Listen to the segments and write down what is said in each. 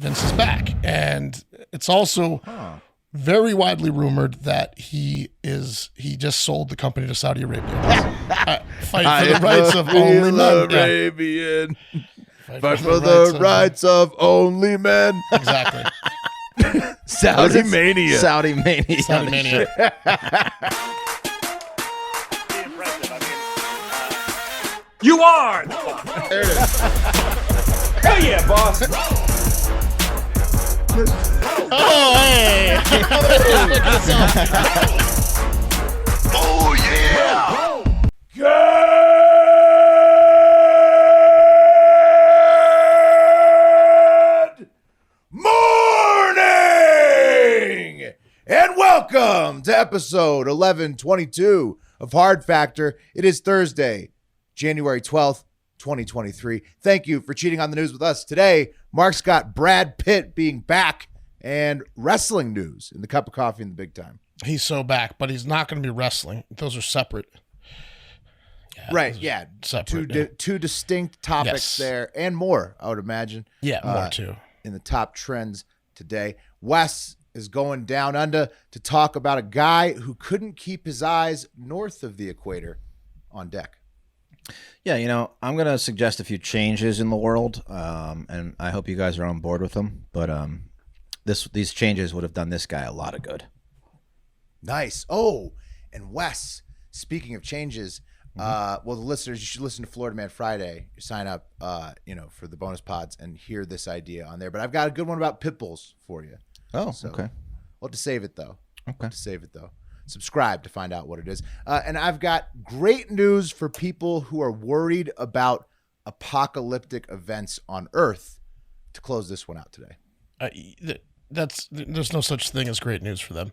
Vince is back, and it's also very widely rumored that he just sold the company to Saudi Arabia. Fight for the rights of only men. Arabian. Fight for the rights of only men. Exactly. Saudi mania. Saudi mania. Saudi mania. You are. There it is. Hell yeah, boss. Oh, hey. Oh, yeah. Good morning and welcome to episode 1122 of Hard Factor. It is Thursday, January 12th, 2023. Thank you for cheating on the news with us today. Mark's got Brad Pitt being back and wrestling news in the cup of coffee in the big time. He's so back, but he's not going to be wrestling. Those are separate. Yeah, right, yeah. Separate, two distinct topics there and more, I would imagine. Yeah, more too. In the top trends today. Wes is going down under to talk about a guy who couldn't keep his eyes north of the equator on deck. Yeah, you know, I'm going to suggest a few changes in the world, and I hope you guys are on board with them. But these changes would have done this guy a lot of good. Nice. Oh, and Wes, speaking of changes, well, the listeners, you should listen to Florida Man Friday. You sign up, for the bonus pods and hear this idea on there. But I've got a good one about pit bulls for you. Oh, so okay. We'll have to save it, though. Okay. Subscribe to find out what it is. And I've got great news for people who are worried about apocalyptic events on Earth to close this one out today. There's no such thing as great news for them.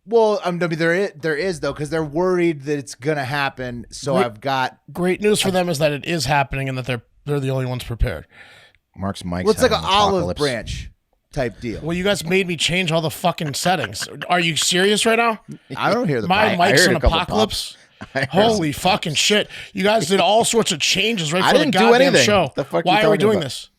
Well, I mean, there is though, because they're worried that it's gonna happen. So I've got great news for them is that it is happening and that they're the only ones prepared. Mark's mic's well, it's like an apocalypse. olive branch type deal. Well, you guys made me change all the fucking settings. Are you serious right now? I don't hear the my pop. mic's heard an a couple apocalypse. Holy fucking shit! You guys did all sorts of changes right I for the didn't do goddamn anything. show. The fuck Why you are we talking doing about? this?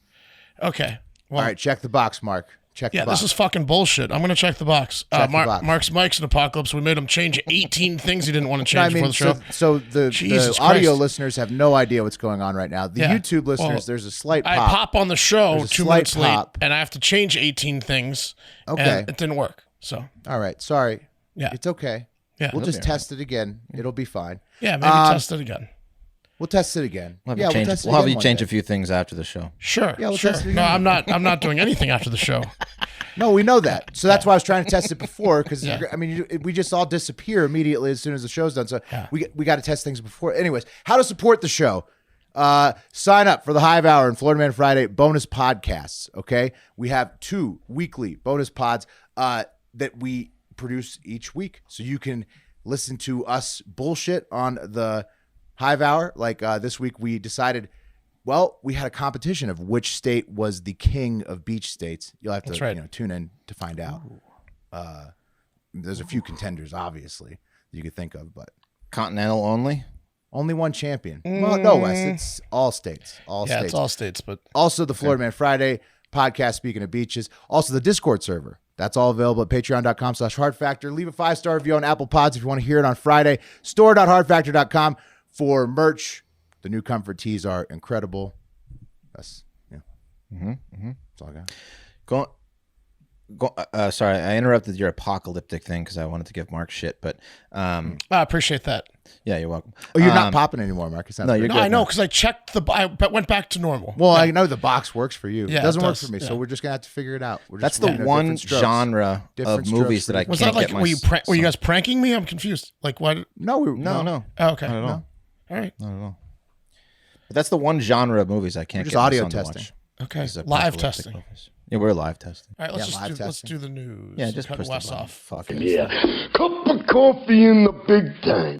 Okay. Well, All right, check the box, Mark. Check the yeah, box. this is fucking bullshit. I'm gonna check the box. Check the box. Mark's mic's an apocalypse. We made him change 18 things he didn't want to change before the show. So the Jesus audio Christ. listeners have no idea what's going on right now. The Yeah. YouTube listeners, Well, there's a slight I pop. pop on the show There's a 2 slight minutes late, pop. and I have to change 18 things. Okay. And it didn't work. So All right, sorry. Yeah. It's okay. yeah, We'll just test it again. It'll be fine. yeah, maybe test it again. We'll test it again. We'll yeah, have you test it we'll have again you one change day. a few things after the show. Sure, Yeah, we'll sure. test it No, again. I'm not doing anything after the show. No, we know that. So that's why I was trying to test it before, because Yeah. I mean, we just all disappear immediately as soon as the show's done. So Yeah. we got to test things before. Anyways, how to support the show? Sign up for the Hive Hour and Florida Man Friday bonus podcasts. Okay, we have 2 weekly bonus pods that we produce each week, so you can listen to us bullshit on the Hive Hour. Like this week, we decided. Well, we had a competition of which state was the king of beach states. You'll have to That's right. tune in to find out. There's a few contenders, obviously, that you could think of, but Continental only? only one champion. Well, no, Wes, it's all states. All Yeah, states. it's all states, but Also, the Florida Man Friday podcast, speaking of beaches. Also, the Discord server. That's all available at patreon.com/hardfactor. Leave a 5-star review on Apple Pods if you want to hear it on Friday. Store.hardfactor.com for merch. The new comfort tees are incredible. That's, yeah. That's all I got. Sorry, I interrupted your apocalyptic thing because I wanted to give Mark shit, but I appreciate that. yeah, you're welcome. Oh, you're not popping anymore, Marcus. No, you're No, good. I know now. because I checked I went back to normal. Well, I know the box works for you. Yeah, it doesn't it work does, for me, yeah. so we're just gonna have to figure it out. We're That's just, the one different strokes. genre Different of movies strokes that I for Was can't that like get my. were you guys pranking me? I'm confused. Like what? No, No, Oh, okay. not at all. All right. Not at all. But that's the one genre of movies I can't We're just get my audio son to testing. watch. Okay. Is Live apocalyptic testing. movies. Yeah, we're live testing. All right. Let's Yeah, live let's testing. do the news. Yeah, just cut push the Wes button. off. Fuck it. Yeah. Cup of coffee in the big time.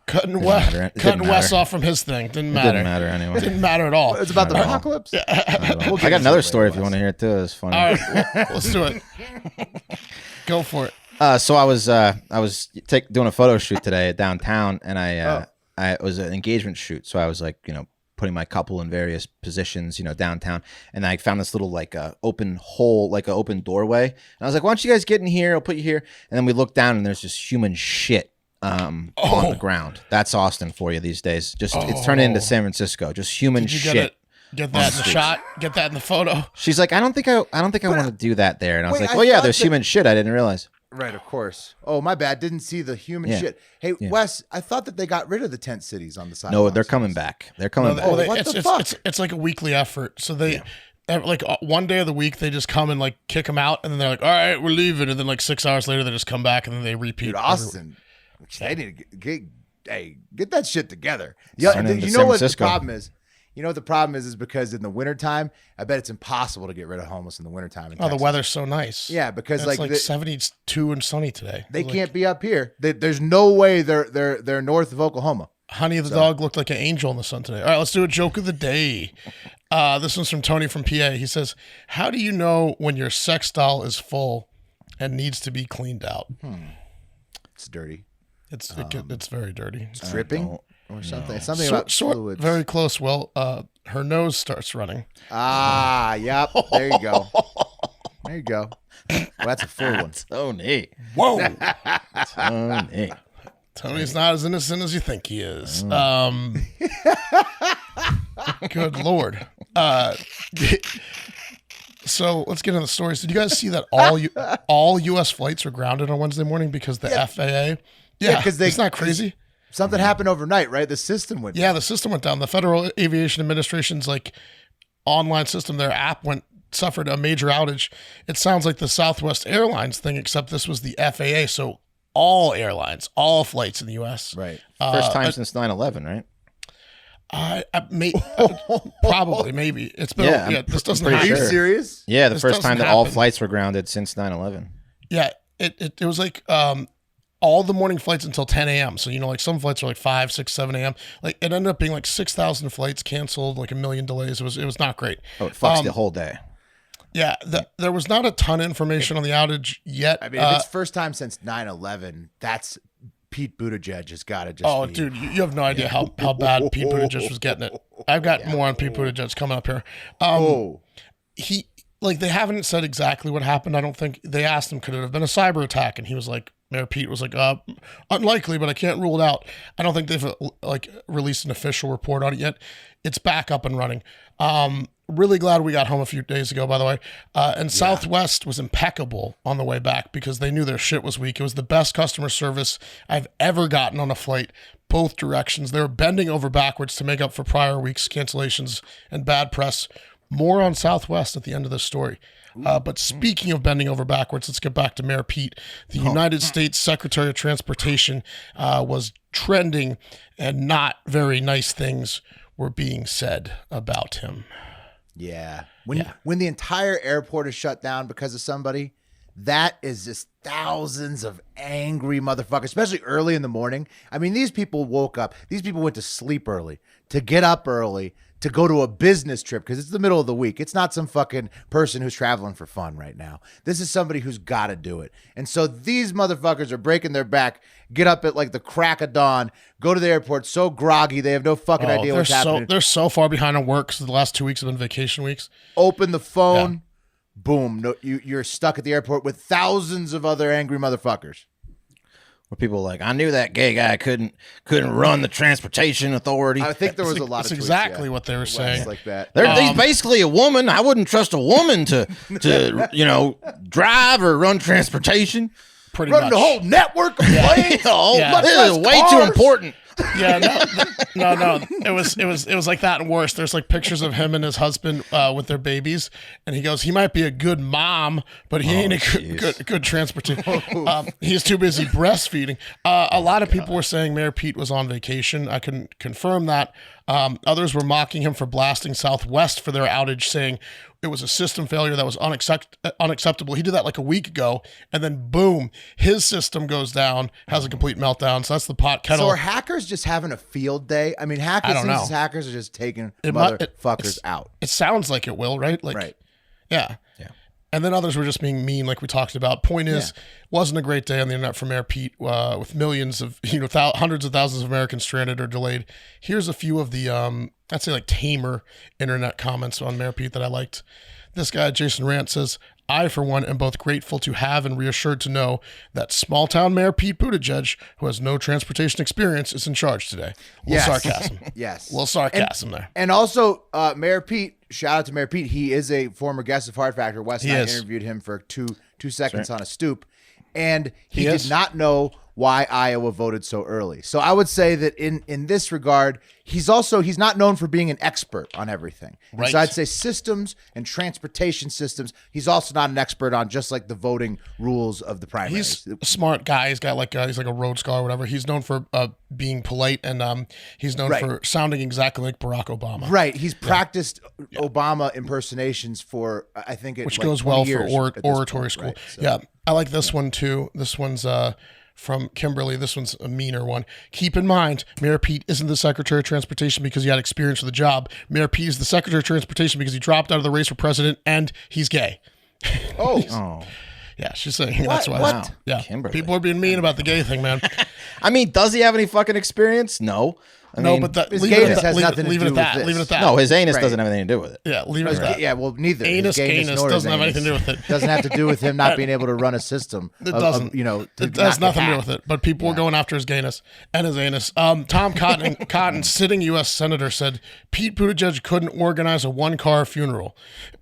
Cutting matter. It cutting didn't Wes matter. off from his thing. Didn't It matter. didn't matter anyway. Didn't matter at all. It's about the Not at all. apocalypse. Not at all. We'll get I got into another it story later, if you Wes. want to hear it too. It's funny. All right. Let's do it. Go for it. So I was doing a photo shoot today downtown, and I it was an engagement shoot. So I was like, putting my couple in various positions, downtown. And I found this little like open hole, like an open doorway. And I was like, why don't you guys get in here? I'll put you here. And then we look down and there's just human shit on the ground. That's Austin for you these days. It's turned into San Francisco. Just human shit. Get that in the shot. Get that in the photo. She's like, I don't think I want to do that there. And I was like, well, yeah, there's human shit. I didn't realize. Right, of course. Oh, my bad. Didn't see the human shit. Hey, Wes, I thought that they got rid of the tent cities on the side. No, they're coming back. They're coming back. What the fuck? It's like a weekly effort. So they like one day of the week they just come and like kick them out, and then they're like, all right, we're leaving, and then like 6 hours later they just come back and then they repeat. Dude, Austin, they need to get that shit together. Yeah, you know what the problem is? You know what the problem is because in the wintertime, I bet it's impossible to get rid of homeless in the wintertime. The weather's so nice. Yeah, because it's like 72 and sunny today. They can't be up here. There's no way they're north of Oklahoma. Honey the dog looked like an angel in the sun today. All right, let's do a joke of the day. This one's from Tony from PA. He says, how do you know when your sex doll is full and needs to be cleaned out? It's dirty. It's very dirty. It's dripping. Or something. No. Something about fluids. Very close. Well, her nose starts running. Yep. There you go. There you go. Well, that's a full one. Tony. Whoa. Tony. Tony's not as innocent as you think he is. Good Lord. So let's get into the stories. Did you guys see that all U.S. flights were grounded on Wednesday morning because the FAA? Yeah, because it's not crazy. Something happened overnight, right? The system went down. Yeah, the system went down. The Federal Aviation Administration's like online system, their app suffered a major outage. It sounds like the Southwest Airlines thing, except this was the FAA. So all airlines, all flights in the U.S. Right. First time since 9/11, right? Probably, maybe. It's been, this doesn't happen. Are you serious? Yeah, the first time that all flights were grounded since 9/11. Yeah, it was like all the morning flights until 10 a.m. So, like some flights are like 5, 6, 7 a.m. Like it ended up being like 6,000 flights canceled, like 1 million delays. It was not great. Oh, it fucks the whole day. Yeah, there was not a ton of information on the outage yet. I mean, if it's first time since 9/11, that's Pete Buttigieg has got to just be... dude, you have no idea how bad Pete Buttigieg was getting it. I've got more on Pete Buttigieg coming up here. They haven't said exactly what happened. I don't think they asked him, could it have been a cyber attack? And he was like, Mayor Pete was like, unlikely, but I can't rule it out. I don't think they've released an official report on it yet. It's back up and running. Really glad we got home a few days ago, by the way. And Southwest was impeccable on the way back because they knew their shit was weak. It was the best customer service I've ever gotten on a flight, both directions. They were bending over backwards to make up for prior week's cancellations and bad press. More on Southwest at the end of the story. But speaking of bending over backwards, let's get back to Mayor Pete. The United States Secretary of Transportation was trending, and not very nice things were being said about him. Yeah. When the entire airport is shut down because of somebody, that is just thousands of angry motherfuckers, especially early in the morning. I mean, these people woke up. These people went to sleep early, to get up early, to go to a business trip because it's the middle of the week. It's not some fucking person who's traveling for fun right now. This is somebody who's got to do it. And so these motherfuckers are breaking their back, get up at like the crack of dawn, go to the airport so groggy they have no fucking idea what's happening. They're so far behind on work because the last 2 weeks have been vacation weeks. Open the phone, boom, no, you're stuck at the airport with thousands of other angry motherfuckers. Where people are like, I knew that gay guy couldn't run the transportation authority. I think there was a lot of tweets, exactly what they were saying. Like that. He's basically a woman. I wouldn't trust a woman to drive or run transporation. Pretty much. The whole network of planes. This is way too important. Yeah, no. It was like that and worse. There's like pictures of him and his husband with their babies, and he goes, he might be a good mom, but he ain't a good transportation. He's too busy breastfeeding. A lot of people were saying Mayor Pete was on vacation. I couldn't confirm that. Others were mocking him for blasting Southwest for their outage, saying it was a system failure that was unacceptable. He did that like a week ago, and then boom, his system goes down, has a complete meltdown. So that's the pot kettle. So are hackers just having a field day? I mean, hackers are just taking motherfuckers out. It sounds like it will, right? Like, right. Yeah. And then others were just being mean, like we talked about. Point is, wasn't a great day on the internet for Mayor Pete, with millions of, hundreds of thousands of Americans stranded or delayed. Here's a few of the, I'd say like tamer internet comments on Mayor Pete that I liked. This guy, Jason Rant, says, I, for one, am both grateful to have and reassured to know that small-town Mayor Pete Buttigieg, who has no transportation experience, is in charge today. A little sarcasm. Yes. A little sarcasm there. And also, Mayor Pete, shout out to Mayor Pete. He is a former guest of Hard Factor. Wes and I interviewed him for two seconds on a stoop. And he did not know why Iowa voted so early. So I would say that in this regard, he's not known for being an expert on everything. Right. So I'd say systems and transportation systems. He's also not an expert on just like the voting rules of the primaries. He's a smart guy. He's got he's like a Rhodes Scholar or whatever. He's known for being polite, and he's known for sounding exactly like Barack Obama. Right. He's practiced Obama impersonations for, I think, which like goes well for oratory point, school. right? So. Yeah, I like this one too. This one's from Kimberly. This one's a meaner one. Keep in mind, Mayor Pete isn't the Secretary of Transportation because he had experience with the job. Mayor Pete is the Secretary of Transportation because he dropped out of the race for president and he's gay. Oh. Yeah, she's saying that's why. Wow. Yeah, Kimberly. people are being mean about the gay thing, man. I mean, does he have any fucking experience? No. I No, mean, but that, his leave it gayness at that. has nothing to Leave it do at that. with Leave it this. at that. no, his anus Right. doesn't have anything to do with it. Yeah, leave it at that. Yeah, well, neither. Anus, His gayness gayness nor his doesn't have anus. anything to do with it. Doesn't have to do with him not being able to run a system. It doesn't. It has nothing to do with it. But people were going after his gayness and his anus. Tom Cotton, sitting U.S. senator, said Pete Buttigieg couldn't organize a one-car funeral.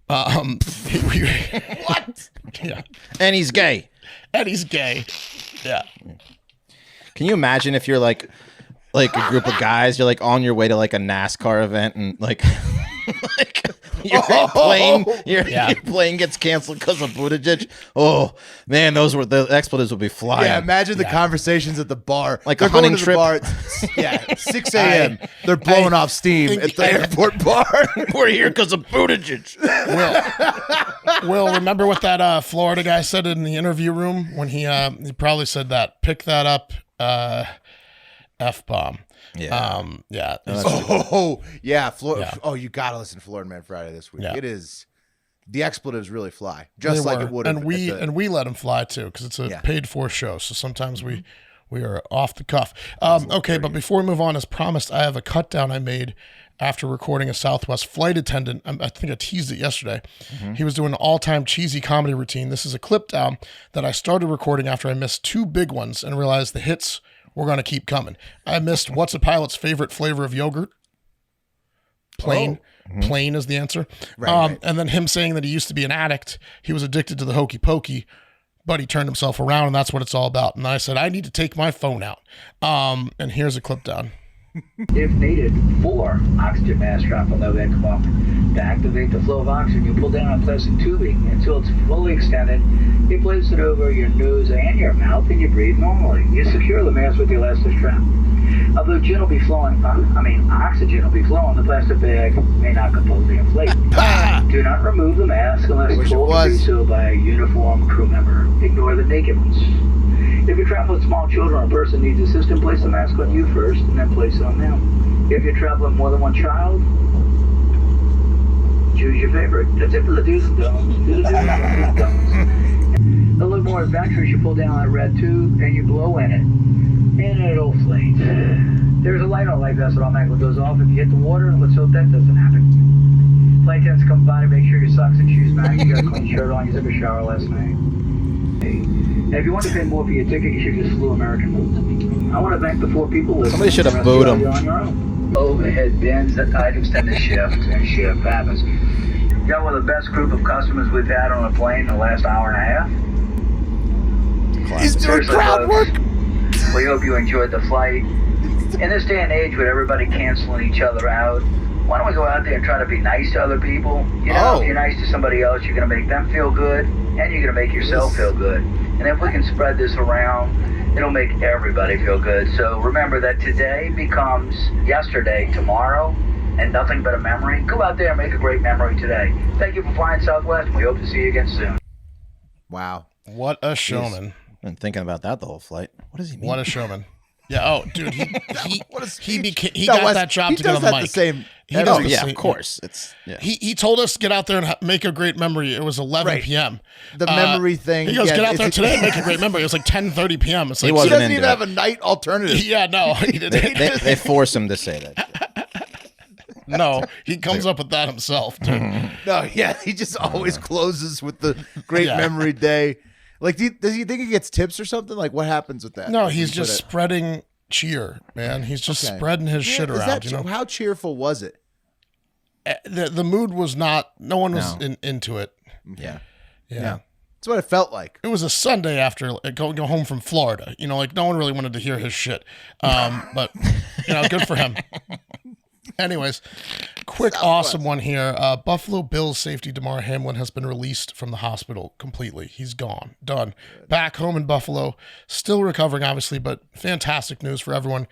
What? Yeah, And he's gay. and he's gay. Yeah. Can you imagine if you're like a group of guys, you're like on your way to like a NASCAR event and like your plane gets canceled because of Buttigieg? Oh man, the expletives would be flying. Yeah, imagine the conversations at the bar. Like They're a hunting going to the trip. bar at 6 a.m. They're blowing off steam at the airport bar. We're here because of Buttigieg. Will, remember what that Florida guy said in the interview room when he probably said that? Pick that up, F-bomb. Yeah. Yeah. Oh, yeah. Yeah. Oh, you got to listen to Florida Man Friday this week. Yeah. It is. The expletives really fly, just They like were. it would. And we let him fly too, because it's a paid for show. So sometimes we are off the cuff. Okay, but before we move on, as promised, I have a cut down I made after recording a Southwest flight attendant. I think I teased it yesterday. He was doing an all-time cheesy comedy routine. This is a clip down that I started recording after I missed two big ones and realized the hits were going to keep coming. I missed what's a pilot's favorite flavor of yogurt? Plain. Plain is the answer. Right. And then him saying that he used to be an addict. He was addicted to the hokey pokey, but he turned himself around, and that's what it's all about. And I said, I need to take my phone out. And here's a clip down. If needed, 4 oxygen masks drop below that come up. To activate the flow of oxygen, you pull down on plastic tubing until it's fully extended. You place it over your nose and your mouth, and you breathe normally. You secure the mask with the elastic strap. Although oxygen will be flowing, the plastic bag may not completely inflate. Do not remove the mask unless told to do so by a uniformed crew member. Ignore the naked ones. If you're traveling with small children or a person needs assistance, place the mask on you first and then place it on them. If you're traveling with more than one child, choose your favorite. That's it for the do's and don'ts. A little more adventurous, you pull down that red tube and you blow in it. And it'll inflate. There's a light on life vest that automatically goes off if you hit the water. Let's hope that doesn't happen. Flight attendants come by to make sure your socks and shoes match. You got a clean shirt on. You took a shower last night. And if you want to pay more for your ticket, you should just flew American. I want to thank the 4 people listening. Somebody should have booed him. On your own. Overhead bins that items tend to shift and shift happens. Got one of the best group of customers we've had on a plane in the last hour and a half. He's doing crowd work. We hope you enjoyed the flight. In this day and age with everybody canceling each other out, why don't we go out there and try to be nice to other people? You know, if you're nice to somebody else, you're going to make them feel good, and you're going to make yourself feel good. And if we can spread this around, it'll make everybody feel good. So remember that today becomes yesterday, tomorrow, and nothing but a memory. Go out there and make a great memory today. Thank you for flying Southwest, and we hope to see you again soon. Wow. What a showman. Been thinking about that the whole flight. What does he mean? What a showman. Yeah. Oh, dude, he No, got Wes, that job he to get does on the that mic. the same. He does the Yeah, same- of course. It's He told us get out there and make a great memory. It was 11 Right. p.m. The memory thing. He goes, yeah, get out is there it- today and make a great memory. It was like 10:30 p.m. It's like He He wasn't doesn't into even it. have a night alternative. yeah, no, he didn't. they force him to say that. No, he comes up with that himself, dude. No, yeah, he just always closes with the great Yeah. memory day. Like, does he think he gets tips or something? Like, what happens with that? No, Like, he's when you just put spreading cheer, man. He's just Okay. spreading his it- shit Is around. that You know, how cheerful was it? the mood was not. No one was into it. Yeah. Yeah. That's what it felt like. It was a Sunday after going home from Florida. You know, like no one really wanted to hear his shit. But you know, good for him. Anyways, quick awesome one here. Buffalo Bills safety Damar Hamlin has been released from the hospital completely. He's gone, done. Back home in Buffalo, still recovering, obviously, but fantastic news for everyone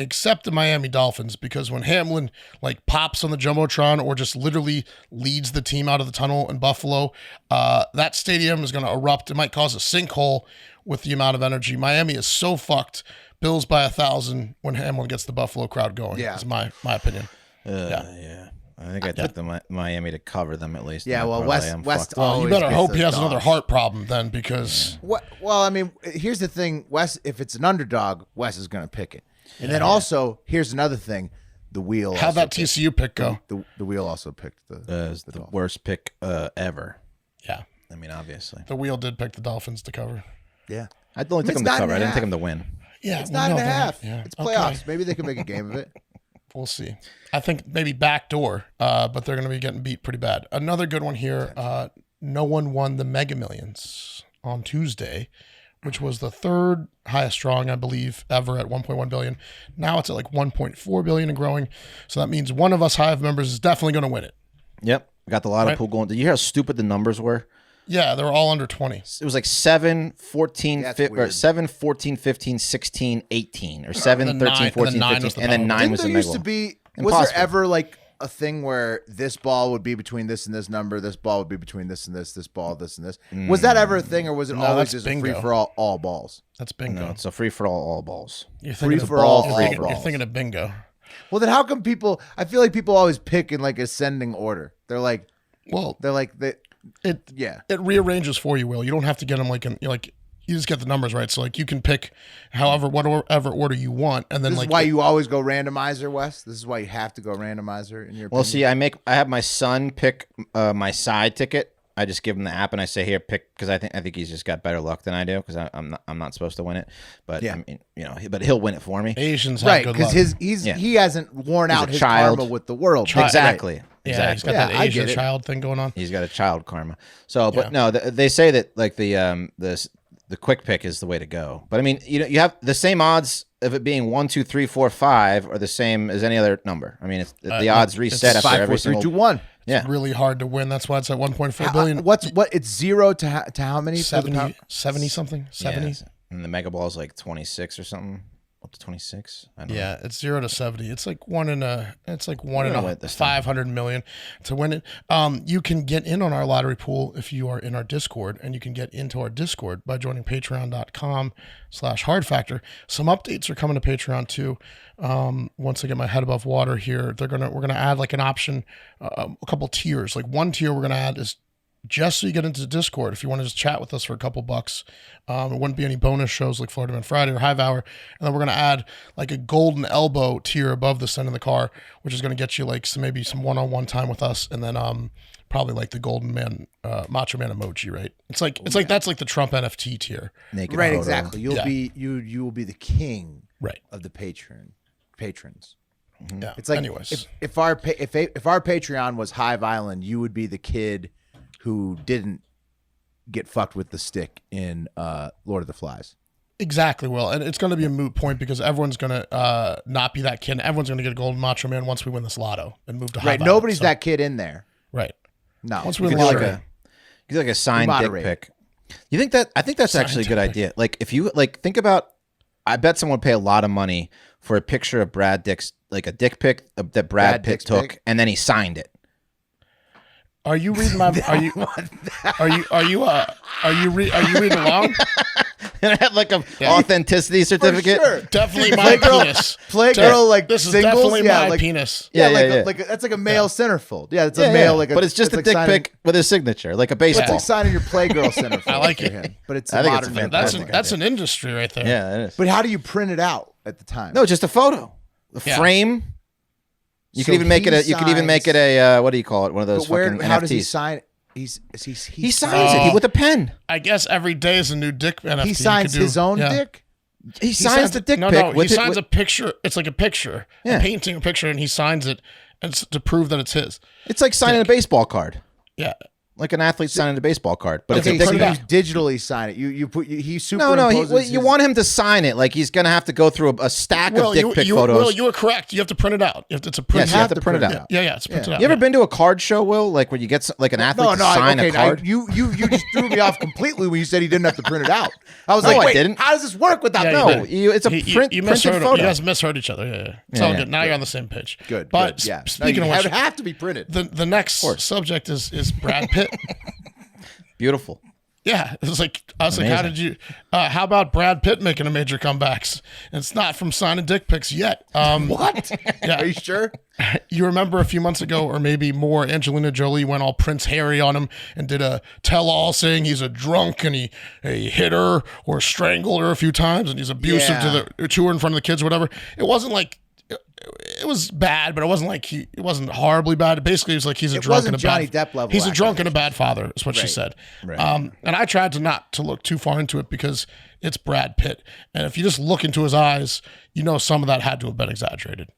except the Miami Dolphins, because when Hamlin like pops on the Jumbotron or just literally leads the team out of the tunnel in Buffalo, that stadium is going to erupt. It might cause a sinkhole with the amount of energy. Miami is so fucked. Bills by 1,000 when Hamlin gets the Buffalo crowd going. Yeah. Is my opinion. Yeah. I think I took the Miami to cover them at least. Yeah, in my well, parlay. West I'm West. fucked. Well, you always better gets hope he those has another dogs. heart problem then, because What? Well, I mean, here's the thing, Wes. If it's an underdog, Wes is going to pick it. And then also, here's another thing: the wheel. how'd also that picked- TCU pick go? The wheel also picked the. It's the worst pick ever. Yeah, I mean, obviously. the wheel did pick the Dolphins to cover. Yeah, I only took It's him to not cover. and I a didn't take half. him to win. Yeah, it's well, not no, and a they're- half. Yeah, It's okay. playoffs. Maybe they can make a game of it. We'll see. I think maybe backdoor, but they're going to be getting beat pretty bad. Another good one here. No one won the Mega Millions on Tuesday, which was the third highest drawing, I believe, ever at 1.1 billion. Now it's at like 1.4 billion and growing. So that means one of us Hive members is definitely going to win it. Yep. Got the lotto Right. pool going. Did you hear how stupid the numbers were? Yeah, they were all under 20. It was like 7, 14, That's or weird. 7, 14, 15, 16, 18, or 7, And then 13, nine- 14, and then 9 15, was the and then power. 9 Didn't was there the used mega to be? Was Impossible. there ever like a thing where this ball would be between this and this number, this ball would be between this and this ball, this and this? Was that ever a thing, or was it No, always that's just a bingo. free for all balls? That's bingo. No, it's a free for all balls. You're free thinking of for all, you're all thinking- balls. You're thinking of bingo. Well, then how come people? I feel like people always pick in like ascending order. They're like Well, they. it Yeah. it rearranges for you, Will. You don't have to get them you just get the numbers right. So like you can pick whatever order you want, and then This like is why you always go randomizer, Wes. This is why you have to go randomizer in your. Well, opinion? see, I have my son pick my side ticket. I just give him the app and I say, "Here, pick," because I think he's just got better luck than I do, because I'm not supposed to win it, but Yeah. I mean, but he'll win it for me. Asians have right good because luck. he hasn't worn He's out a his child. karma with the world. Exactly. Right. Yeah, he's got Yeah, that I Asian get it. child thing going on. He's got a child karma. So, but no, they say that like the quick pick is the way to go. But I mean, you have the same odds of it being 1, 2, 3, 4, 5 are the same as any other number. I mean, the odds reset it's after 5, 4, every 3, single. 2, 1. Yeah. Really hard to win. That's why it's at 1.4 billion. What? It's 0 to how many? for the 70, power? 70 something? 70? Yeah. And the mega ball is like 26 or something. Up to 26. I don't know. Yeah, it's 0 to 70. It's like one in a win this time. 500 million to win it. You can get in on our lottery pool if you are in our Discord, and you can get into our Discord by joining patreon.com/hardfactor. Some updates are coming to Patreon too. Once I get my head above water here, we're gonna add like an option, a couple tiers. Like one tier we're gonna add is just so you get into the Discord. If you want to just chat with us for a couple bucks, it wouldn't be any bonus shows like Florida Man Friday or Hive Hour. And then we're going to add like a golden elbow tier above the send in the car, which is going to get you like maybe some one-on-one time with us. And then probably like the golden man, macho man emoji, right? It's like that's like the Trump NFT tier. Naked Right, photo. exactly. You'll Yeah. be you will be the king Right. of the patrons. Yeah. It's like anyways. if our Patreon was Hive Island, you would be the kid who didn't get fucked with the stick in Lord of the Flies. Exactly, Will. And it's going to be a moot point because everyone's going to not be that kid. Everyone's going to get a golden macho man once we win this lotto and move to Hive Right. Island, Nobody's so- that kid in there. Right. No. Once You we could win do the like lottery. you could do like a signed dick Moderate. pic. You think that's actually a good idea? Like if you think about, I bet someone would pay a lot of money for a picture of Brad Dick's, like a dick pic that Brad Pitt Dick's took, pic? and then he signed it. Are you reading my? Are you reading along? And it had like a authenticity certificate. Sure. Definitely my penis. Playgirl, like This is singles, definitely my like, penis. Yeah, Yeah, like that's like a male centerfold. Yeah, it's a male, like, but it's just a like dick signing- pic with his signature, like a It's baseball. like signing your Playgirl centerfold. I like for it. him, but it's I a think it's modern a man. fantastic That's an industry right there. Yeah, it is. But how do you print it out at the time? No, just a photo, a Yeah. frame. You So could even make it. he You could even make it signs- a what do you call it? One of those But where? fucking How does he NFTs. sign? He He signs it with a pen. I guess every day is a new dick NFT. He you signs could do. his own Yeah. dick. He signs the dick No, pic. no, with he signs it, a picture. It's like a picture, Yeah. a painting, a picture, and he signs it, and to prove that it's his. It's like signing a baseball card, Yeah, like an athlete signing a baseball card, but Okay, it's a so dick you pic. digitally sign it. You put he No, superimposes. no. You want him to sign it, like he's gonna have to go through a stack of dick pic photos. Will, you were correct. You have to print it out. Yes, It's a print. you have to print it out. Yeah, it's printed out. You ever been to a card show, Will? Like where you get like an athlete to sign a card? you just threw me off completely when you said he didn't have to print it out. I was No, like, I wait, didn't. how does this work without Yeah, no? It's a printed misheard, photo. You guys misheard each other. Yeah. It's all good. Now you're on the same page. Good. But good, yeah. speaking no, of you which, have to be printed. the next subject is Brad Pitt. Beautiful. Yeah, it was like I was like, how did you? How about Brad Pitt making a major comebacks? And it's not from signing dick pics yet. What? Yeah. Are you sure? You remember a few months ago, or maybe more, Angelina Jolie went all Prince Harry on him and did a tell-all saying he's a drunk and he hit her or strangled her a few times and he's abusive to her in front of the kids or whatever. It wasn't like. It was bad, but it wasn't like it wasn't horribly bad. Basically, it was like he's a drunk and a Johnny bad. Depp level He's a drunk acting. and a bad father. Is what she said. Right. And I tried to not to look too far into it because it's Brad Pitt, and if you just look into his eyes, you know some of that had to have been exaggerated.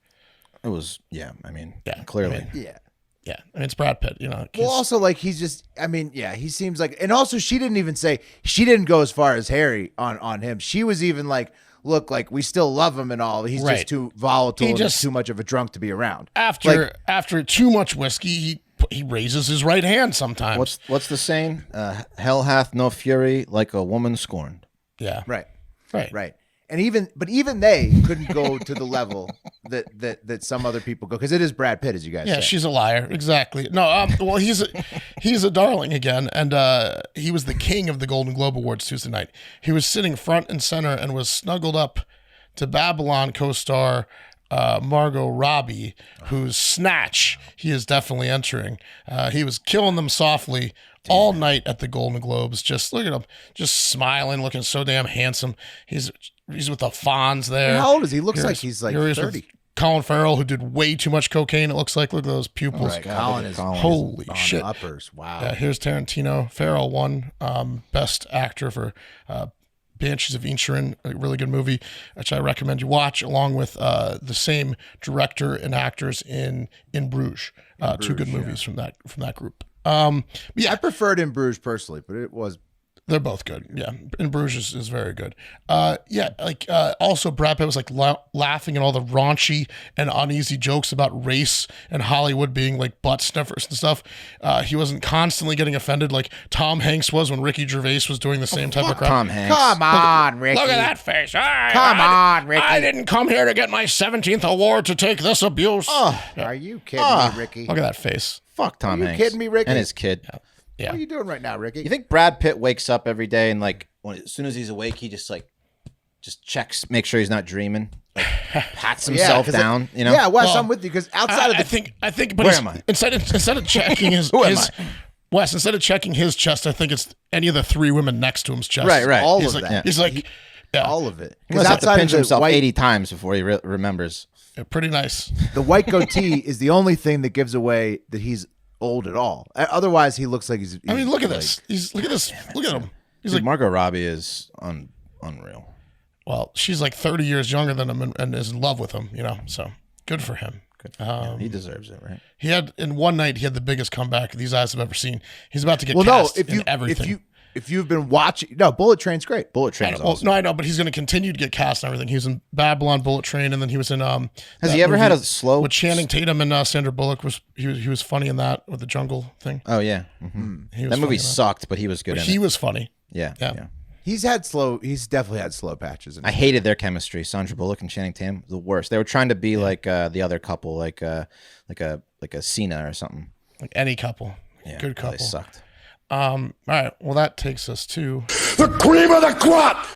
It was, yeah. I mean, Yeah, clearly. I mean, Yeah. yeah. I mean, it's Brad Pitt. You know. Well, also like he's just. I mean, yeah, he seems like, and also she didn't go as far as Harry on him. She was even like, look, like we still love him and all. He's Right. just too volatile He and just- too much of a drunk to be around. After too much whiskey, he raises his right hand sometimes. What's the saying? Hell hath no fury like a woman scorned. Yeah. Right. Right. Right. And even they couldn't go to the level that some other people go, because it is Brad Pitt, as you guys Yeah, say. she's a liar. Exactly. No, well, he's a darling again, and he was the king of the Golden Globe Awards Tuesday night. He was sitting front and center and was snuggled up to Babylon co-star Margot Robbie, whose Snatch he is definitely entering. He was killing them softly all night at the Golden Globes. Just look at him, just smiling, looking so damn handsome. He's with the Fonz there. How old is he? He looks Here's- like he's like here he is with 30. Colin Farrell, who did way too much cocaine. It looks like. Look at those pupils. Right. Colin is Holy on shit. uppers. Wow. Yeah, here's Tarantino. Farrell won Best Actor for Banshees of Inisherin, a really good movie, which I recommend you watch, along with the same director and actors in Bruges. Two good movies from that group. I preferred In Bruges personally, but it was. They're both good. Yeah. And Bruges is very good. Also Brad Pitt was like laughing at all the raunchy and uneasy jokes about race and Hollywood being like butt sniffers and stuff. He wasn't constantly getting offended like Tom Hanks was when Ricky Gervais was doing the same type of crap. Tom Hanks. Come on, Ricky. Look at that face. Come on, Ricky. I didn't come here to get my 17th award to take this abuse. Are you kidding me, Ricky? Look at that face. Fuck Tom you Hanks. kidding me, Ricky? And his kid. Yeah. What are you doing right now, Ricky? You think Brad Pitt wakes up every day and like as soon as he's awake, he just checks, make sure he's not dreaming, like pats himself 'cause down. You know. Yeah, Wes, Well, I'm with you because outside of the I think, but Where am I? Instead of checking his, Who am his Wes, instead of checking his chest, I think it's any of the three women next to him's chest. Right. all He's of like, that, he's like, yeah, all of it. He must have to pinch of the himself white, 80 times before he remembers. yeah, pretty nice. the white goatee is the only thing that gives away that he's old at all. Otherwise, he looks like he's. I mean, look at like- this. Look at this. Look at him. He's Dude, like, Margot Robbie is unreal. well, she's like 30 years younger than him and is in love with him. You know, so good for him. He deserves it, right? He had in one night he had the biggest comeback these eyes have ever seen. He's about to get Well, no, cast in everything. if you've been watching, no, Bullet Train's great. Bullet I Train's know, well, awesome. no, I know, but he's going to continue to get cast and everything. He was in Babylon, Bullet Train, and then he was in. Has that he ever had a movie slow? with Channing Tatum and Sandra Bullock? He was funny in that with the jungle thing. Oh yeah, He was that funny movie in sucked, but he was good in He it. was funny. Yeah. He's definitely had slow patches. I hated their chemistry. Sandra Bullock and Channing Tatum, the worst. They were trying to be like the other couple, like a Cena or something. Like any couple, Yeah, good couple. They sucked. All right, well that takes us to The cream of the crop!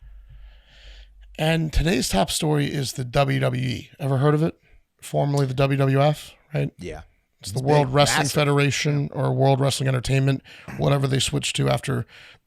And today's top story is the WWE. Ever heard of it? Formerly the WWF, right? Yeah. It's the World big, Wrestling massive. Federation or World Wrestling Entertainment, whatever they switched to after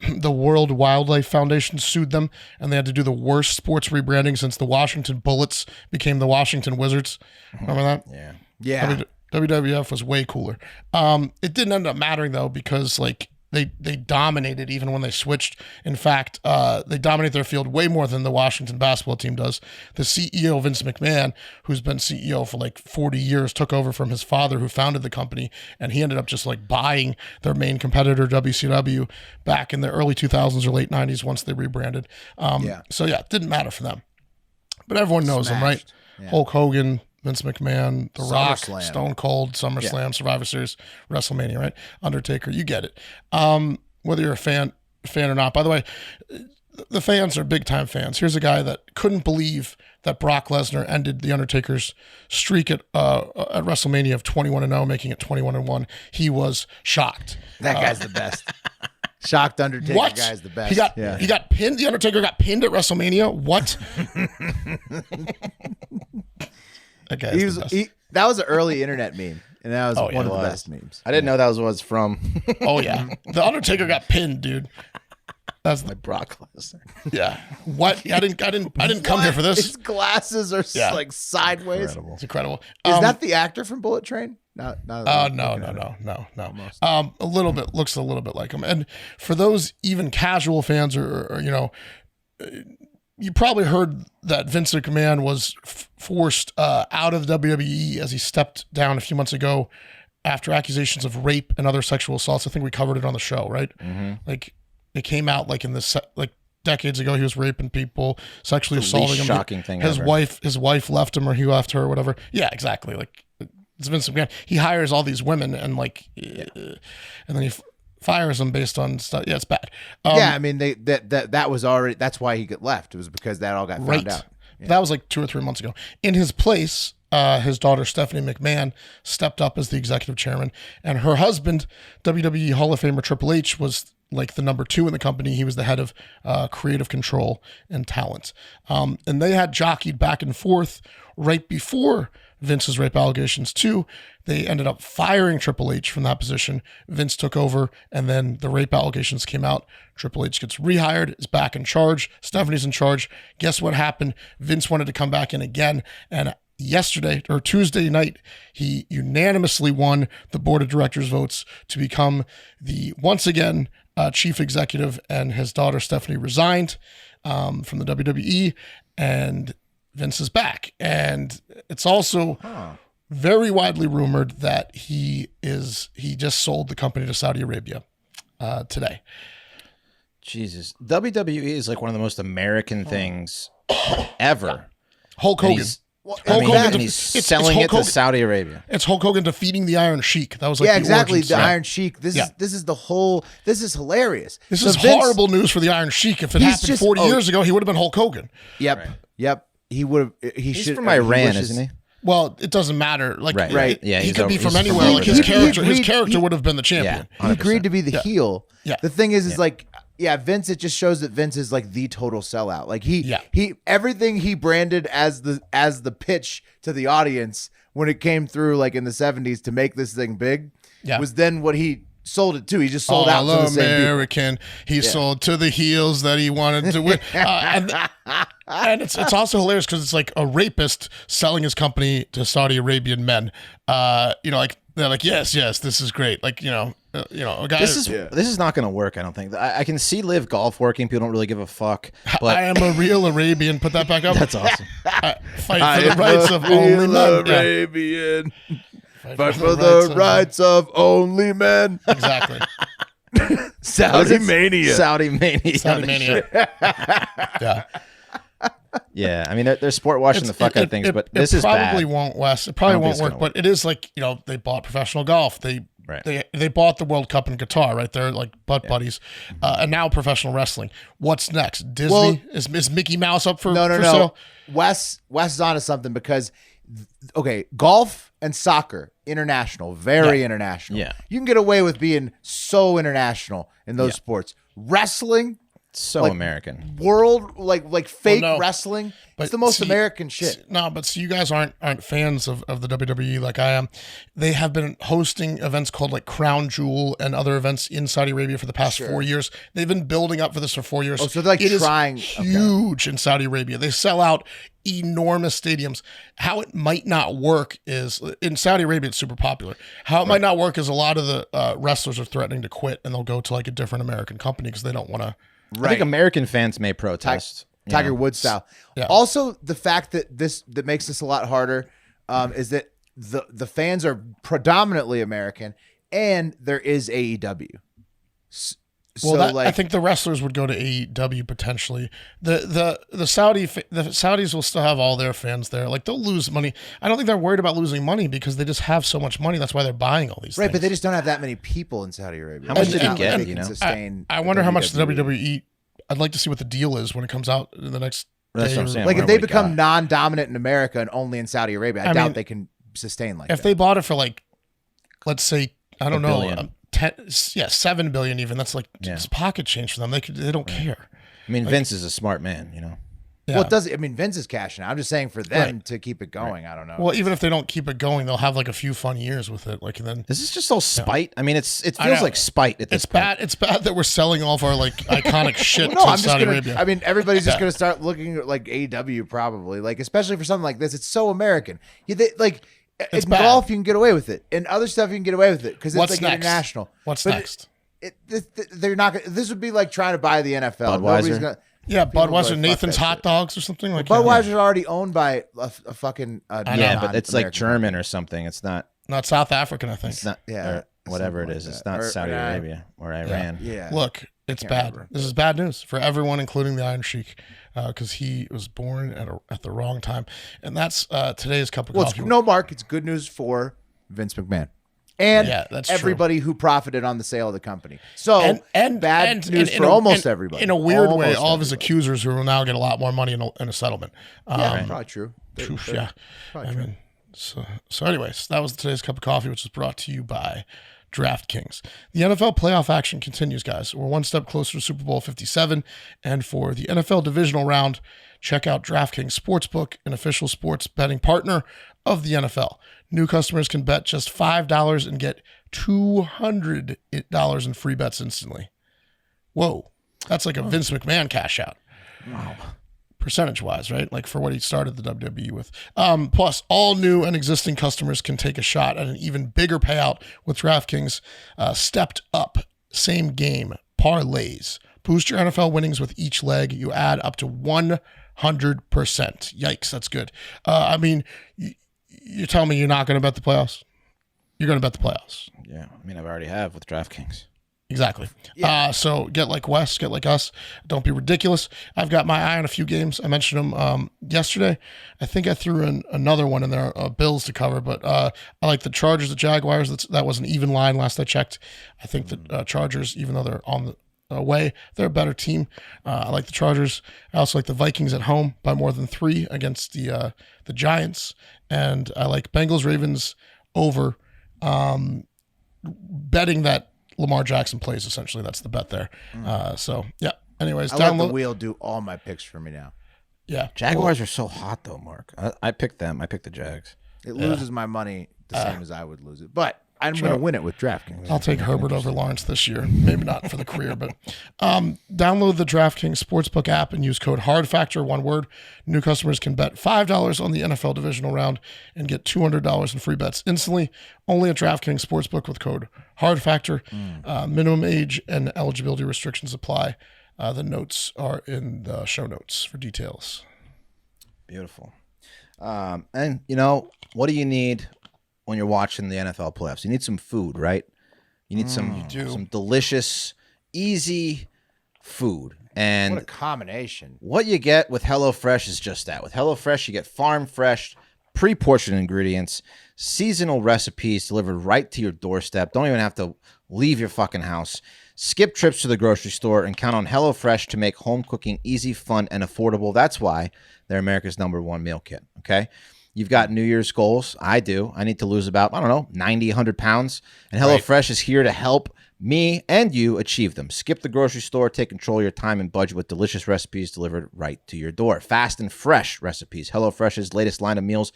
the World Wildlife Foundation sued them, and they had to do the worst sports rebranding since the Washington Bullets became the Washington Wizards. Remember that? Yeah. Yeah. WWF was way cooler. It didn't end up mattering though because like they dominated even when they switched. In fact, they dominate their field way more than the Washington basketball team does. The CEO, Vince McMahon, who's been CEO for like 40 years, took over from his father who founded the company, and he ended up just like buying their main competitor, WCW, back in the early 2000s or late 90s once they rebranded. So yeah, it didn't matter for them. But everyone knows them, right? Yeah. Hulk Hogan, Vince McMahon, The Rock, SummerSlam. Stone Cold, SummerSlam, Survivor Series, WrestleMania, right? Undertaker, you get it. Whether you're a fan or not. By the way, the fans are big time fans. Here's a guy that couldn't believe that Brock Lesnar ended the Undertaker's streak at WrestleMania of 21-0, making it 21-1. He was shocked. That guy's the best. Shocked Undertaker What? guy's the best. He got pinned. The Undertaker got pinned at WrestleMania. What? That guy's the best. That was an early internet meme, and that was one of the was. best memes. I didn't know that was from Oh yeah, the Undertaker got pinned, dude. That's like Brock Lesnar. yeah. What? I didn't come here for His this. glasses are like sideways. It's incredible. Is that the actor from Bullet Train? No. No. A little bit looks a little bit like him. And for those even casual fans, or you know, you probably heard that Vince McMahon was forced out of the WWE as he stepped down a few months ago after accusations of rape and other sexual assaults. I think we covered it on the show, right? Mm-hmm. Like it came out like in this like decades ago he was raping people, sexually assaulting them. Shocking thing. His ever. wife left him, or he left her, or whatever. Yeah, exactly. Like it's Vince McMahon. He hires all these women and like, and then he fires them based on stuff. Yeah, it's bad. Yeah, I mean that was already. That's why he got left. It was because that all got found out. That was like 2 or 3 months ago. In his place, his daughter Stephanie McMahon stepped up as the executive chairman, and her husband, WWE Hall of Famer Triple H, was like the number 2 in the company. He was the head of creative control and talent. And they had jockeyed back and forth right before Vince's rape allegations too. They ended up firing Triple H from that position. Vince took over, and then the rape allegations came out. Triple H gets rehired, is back in charge. Stephanie's in charge. Guess what happened? Vince wanted to come back in again, and yesterday or Tuesday night, he unanimously won the board of directors votes to become the once again chief executive, and his daughter Stephanie resigned from the WWE, and Vince is back. And it's also very widely rumored that he just sold the company to Saudi Arabia today. Jesus. WWE is like one of the most American things ever. Hulk And Hogan. he's- Hulk I mean, Hogan. and he's It's selling Hulk it to Hogan. Saudi Arabia. It's Hulk Hogan defeating the Iron Sheik. That was like Yeah, the exactly. origin The story. Iron Sheik. This is the whole. This is hilarious. This So is Vince- horrible news for the Iron Sheik. If it He's happened just- 40 years ago, he would have been Hulk Hogan. Yep. He would have. He He's should. from Iran, wishes- isn't he? Well, it doesn't matter. Like, Right. Yeah, he he's could be over- from he's anywhere. from Like over his there. character would have been the champion. Yeah. He agreed to be the 100%. heel. Yeah. The thing is like, yeah, Vince. It just shows that Vince is like the total sellout. Like he everything he branded as the pitch to the audience when it came through, like in the 70s, to make this thing big, was then what he sold it to. He just sold out to the same people. American. He sold to the heels that he wanted to win. And it's also hilarious because it's like a rapist selling his company to Saudi Arabian men. Like they're like, yes, this is great. Like, a guy. This is not going to work. I don't think. I can see live golf working. People don't really give a fuck. But I am a real Arabian. Put that back up. that's awesome. Fight for the rights of only men. Yeah. Arabian. Fight for the rights of only men. Exactly. Saudi mania. Saudi mania. Saudi mania. Yeah. Yeah, I mean they're sport washing the fuck out of things, but this is probably bad. won't Wes. It probably I don't won't think it's work, gonna but it is like, they bought professional golf. They bought the World Cup in Qatar, right? They're like butt buddies. And now professional wrestling. What's next? Disney? Well, is Mickey Mouse up for No. sale? Wes is onto something because, golf and soccer, international, very international. Yeah. You can get away with being so international in those sports. Wrestling, So like, American. world like fake no. wrestling. But It's the most see- American shit. No, but see, you guys aren't fans of the WWE like I am. They have been hosting events called like Crown Jewel and other events in Saudi Arabia for the past 4 years. They've been building up for this for 4 years. Oh, so they're like It is trying- huge in Saudi Arabia. They sell out enormous stadiums. How it might not work is in Saudi Arabia, it's super popular. How it might not work is a lot of the wrestlers are threatening to quit and they'll go to like a different American company because they don't want to. I think American fans may protest. Tiger Woods style. Yeah. Also, the fact that makes this a lot harder is that the fans are predominantly American, and there is AEW. Well, I think the wrestlers would go to AEW potentially. The Saudis will still have all their fans there. Like they'll lose money. I don't think they're worried about losing money because they just have so much money. That's why they're buying all these right, things. but they just don't have that many people in Saudi Arabia. How much It's did he not get, like they you can know? sustain I wonder how much the WWE. WWE. I'd like to see what the deal is when it comes out in the next. That's day what I'm or- saying. Like I if wonder they what he become got. non-dominant in America and only in Saudi Arabia, I doubt mean, they can sustain like If that. they bought it for like, let's say, I don't know, billion. 7 billion even. That's like Yeah. it's pocket change for them. They don't care. I mean, Vince is a smart man, you know. Well, it does. I mean, Vince is cashing out. I'm just saying for them Right. to keep it going. I don't know. Well, even if they don't keep it going, they'll have like a few fun years with it. Like and then Is this just all spite? I mean, it I feels know. like spite at this it's point. bad. It's bad that we're selling all of our like iconic shit no, to I'm just Saudi gonna. Arabia. I mean, everybody's just gonna start looking at like AW probably, like especially for something like this. It's so American. In bad. golf, you can get away with it. In other stuff, you can get away with it because it's What's like next? international. What's But next? They're not. This would be like trying to buy the NFL. Budweiser? Nobody's gonna. Yeah, people go, Budweiser, "Fuck Nathan's that Hot shit." Dogs or something like that. Budweiser's already owned by a fucking. Yeah, but it's like non-American German or something. It's not. Not South African, I think. It's not. Yeah, or whatever it something is. like It's that. not Or- Saudi or- Arabia or Iran. Yeah. Look, it's can't bad. remember. This is bad news for everyone, including the Iron Sheik, because he was born at the wrong time. And that's today's cup of Well, it's, coffee. no, Mark. It's good news for Vince McMahon and Yeah, that's true. everybody who profited on the sale of the company. So and bad news in for almost everybody. In a weird way, Almost all of his everybody. accusers who will now get a lot more money in a settlement. Yeah, probably true. Yeah. Probably I true. mean, so anyways, that was today's cup of coffee, which is brought to you by DraftKings. The NFL playoff action continues, guys. We're one step closer to Super Bowl 57. And for the NFL divisional round, check out DraftKings Sportsbook, an official sports betting partner of the NFL. New customers can bet just $5 and get $200 in free bets instantly. Whoa. That's like a Vince McMahon cash out. Wow. Percentage-wise, right? Like for what he started the WWE with. Plus, all new and existing customers can take a shot at an even bigger payout with DraftKings stepped up same game parlays. Boost your NFL winnings with each leg. You add up to 100%. Yikes, that's good. I mean, you're telling me you're not going to bet the playoffs? You're going to bet the playoffs. Yeah, I mean, I've already have with DraftKings. Exactly. So get like Wes, get like us. Don't be ridiculous. I've got my eye on a few games. I mentioned them yesterday. I think I threw in another one in there, Bills to cover, but I like the Chargers, the Jaguars. That was an even line last I checked. I think the Chargers, even though they're on the way, they're a better team. I like the Chargers. I also like the Vikings at home by more than 3 against the Giants. And I like Bengals, Ravens over betting that Lamar Jackson plays, essentially. That's the bet there. So, yeah. Anyways, I let download. the wheel do all my picks for me now. Yeah. Jaguars are so hot, though, Mark. I picked them. I picked the Jags. It loses my money the same as I would lose it, but I'm going to win it with DraftKings. I'll take Herbert over Lawrence this year. Maybe not for the career, but download the DraftKings Sportsbook app and use code HARDFACTOR, one word. New customers can bet $5 on the NFL divisional round and get $200 in free bets instantly. Only at DraftKings Sportsbook with code HARDFACTOR. Minimum age and eligibility restrictions apply. The notes are in the show notes for details. Beautiful. And, you know, what do you need when you're watching the NFL playoffs? You need some food, right? You need some delicious, easy food. And What a combination. what you get with HelloFresh is just that. With HelloFresh, you get farm fresh, pre-portioned ingredients, seasonal recipes delivered right to your doorstep. Don't even have to leave your fucking house. Skip trips to the grocery store and count on HelloFresh to make home cooking easy, fun, and affordable. That's why they're America's #1 meal kit, okay? You've got New Year's goals. I do. I need to lose about, 90, 100 pounds. And HelloFresh is here to help me and you achieve them. Skip the grocery store, take control of your time and budget with delicious recipes delivered right to your door. Fast and fresh recipes. HelloFresh's latest line of meals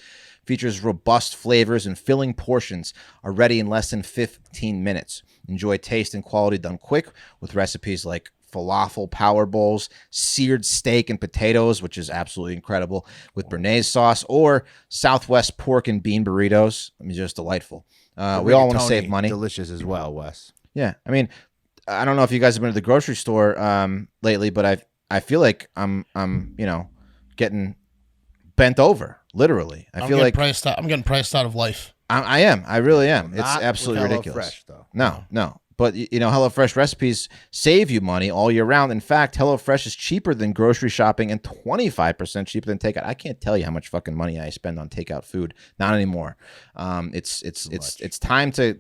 features robust flavors and filling portions are ready in less than 15 minutes. Enjoy taste and quality done quick with recipes like falafel power bowls, seared steak and potatoes, which is absolutely incredible, with béarnaise sauce, or Southwest pork and bean burritos. I mean, just delightful. We all want to save money. Delicious as well, Wes. Yeah, I mean, I don't know if you guys have been to the grocery store lately, but I feel like I'm getting bent over, literally. I feel like I'm getting priced out of life. I am. I really am. It's Not absolutely with ridiculous. HelloFresh, though. No. But, HelloFresh recipes save you money all year round. In fact, HelloFresh is cheaper than grocery shopping and 25% cheaper than takeout. I can't tell you how much fucking money I spend on takeout food. Not anymore. It's time to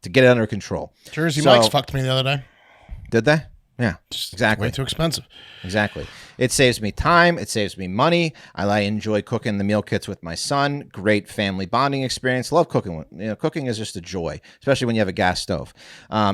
get it under control. Jersey Mike's fucked me the other day. Did they? Yeah, Just exactly. Way too expensive. Exactly. It saves me time. It saves me money. I enjoy cooking the meal kits with my son. Great family bonding experience. Love cooking. Cooking is just a joy, especially when you have a gas stove.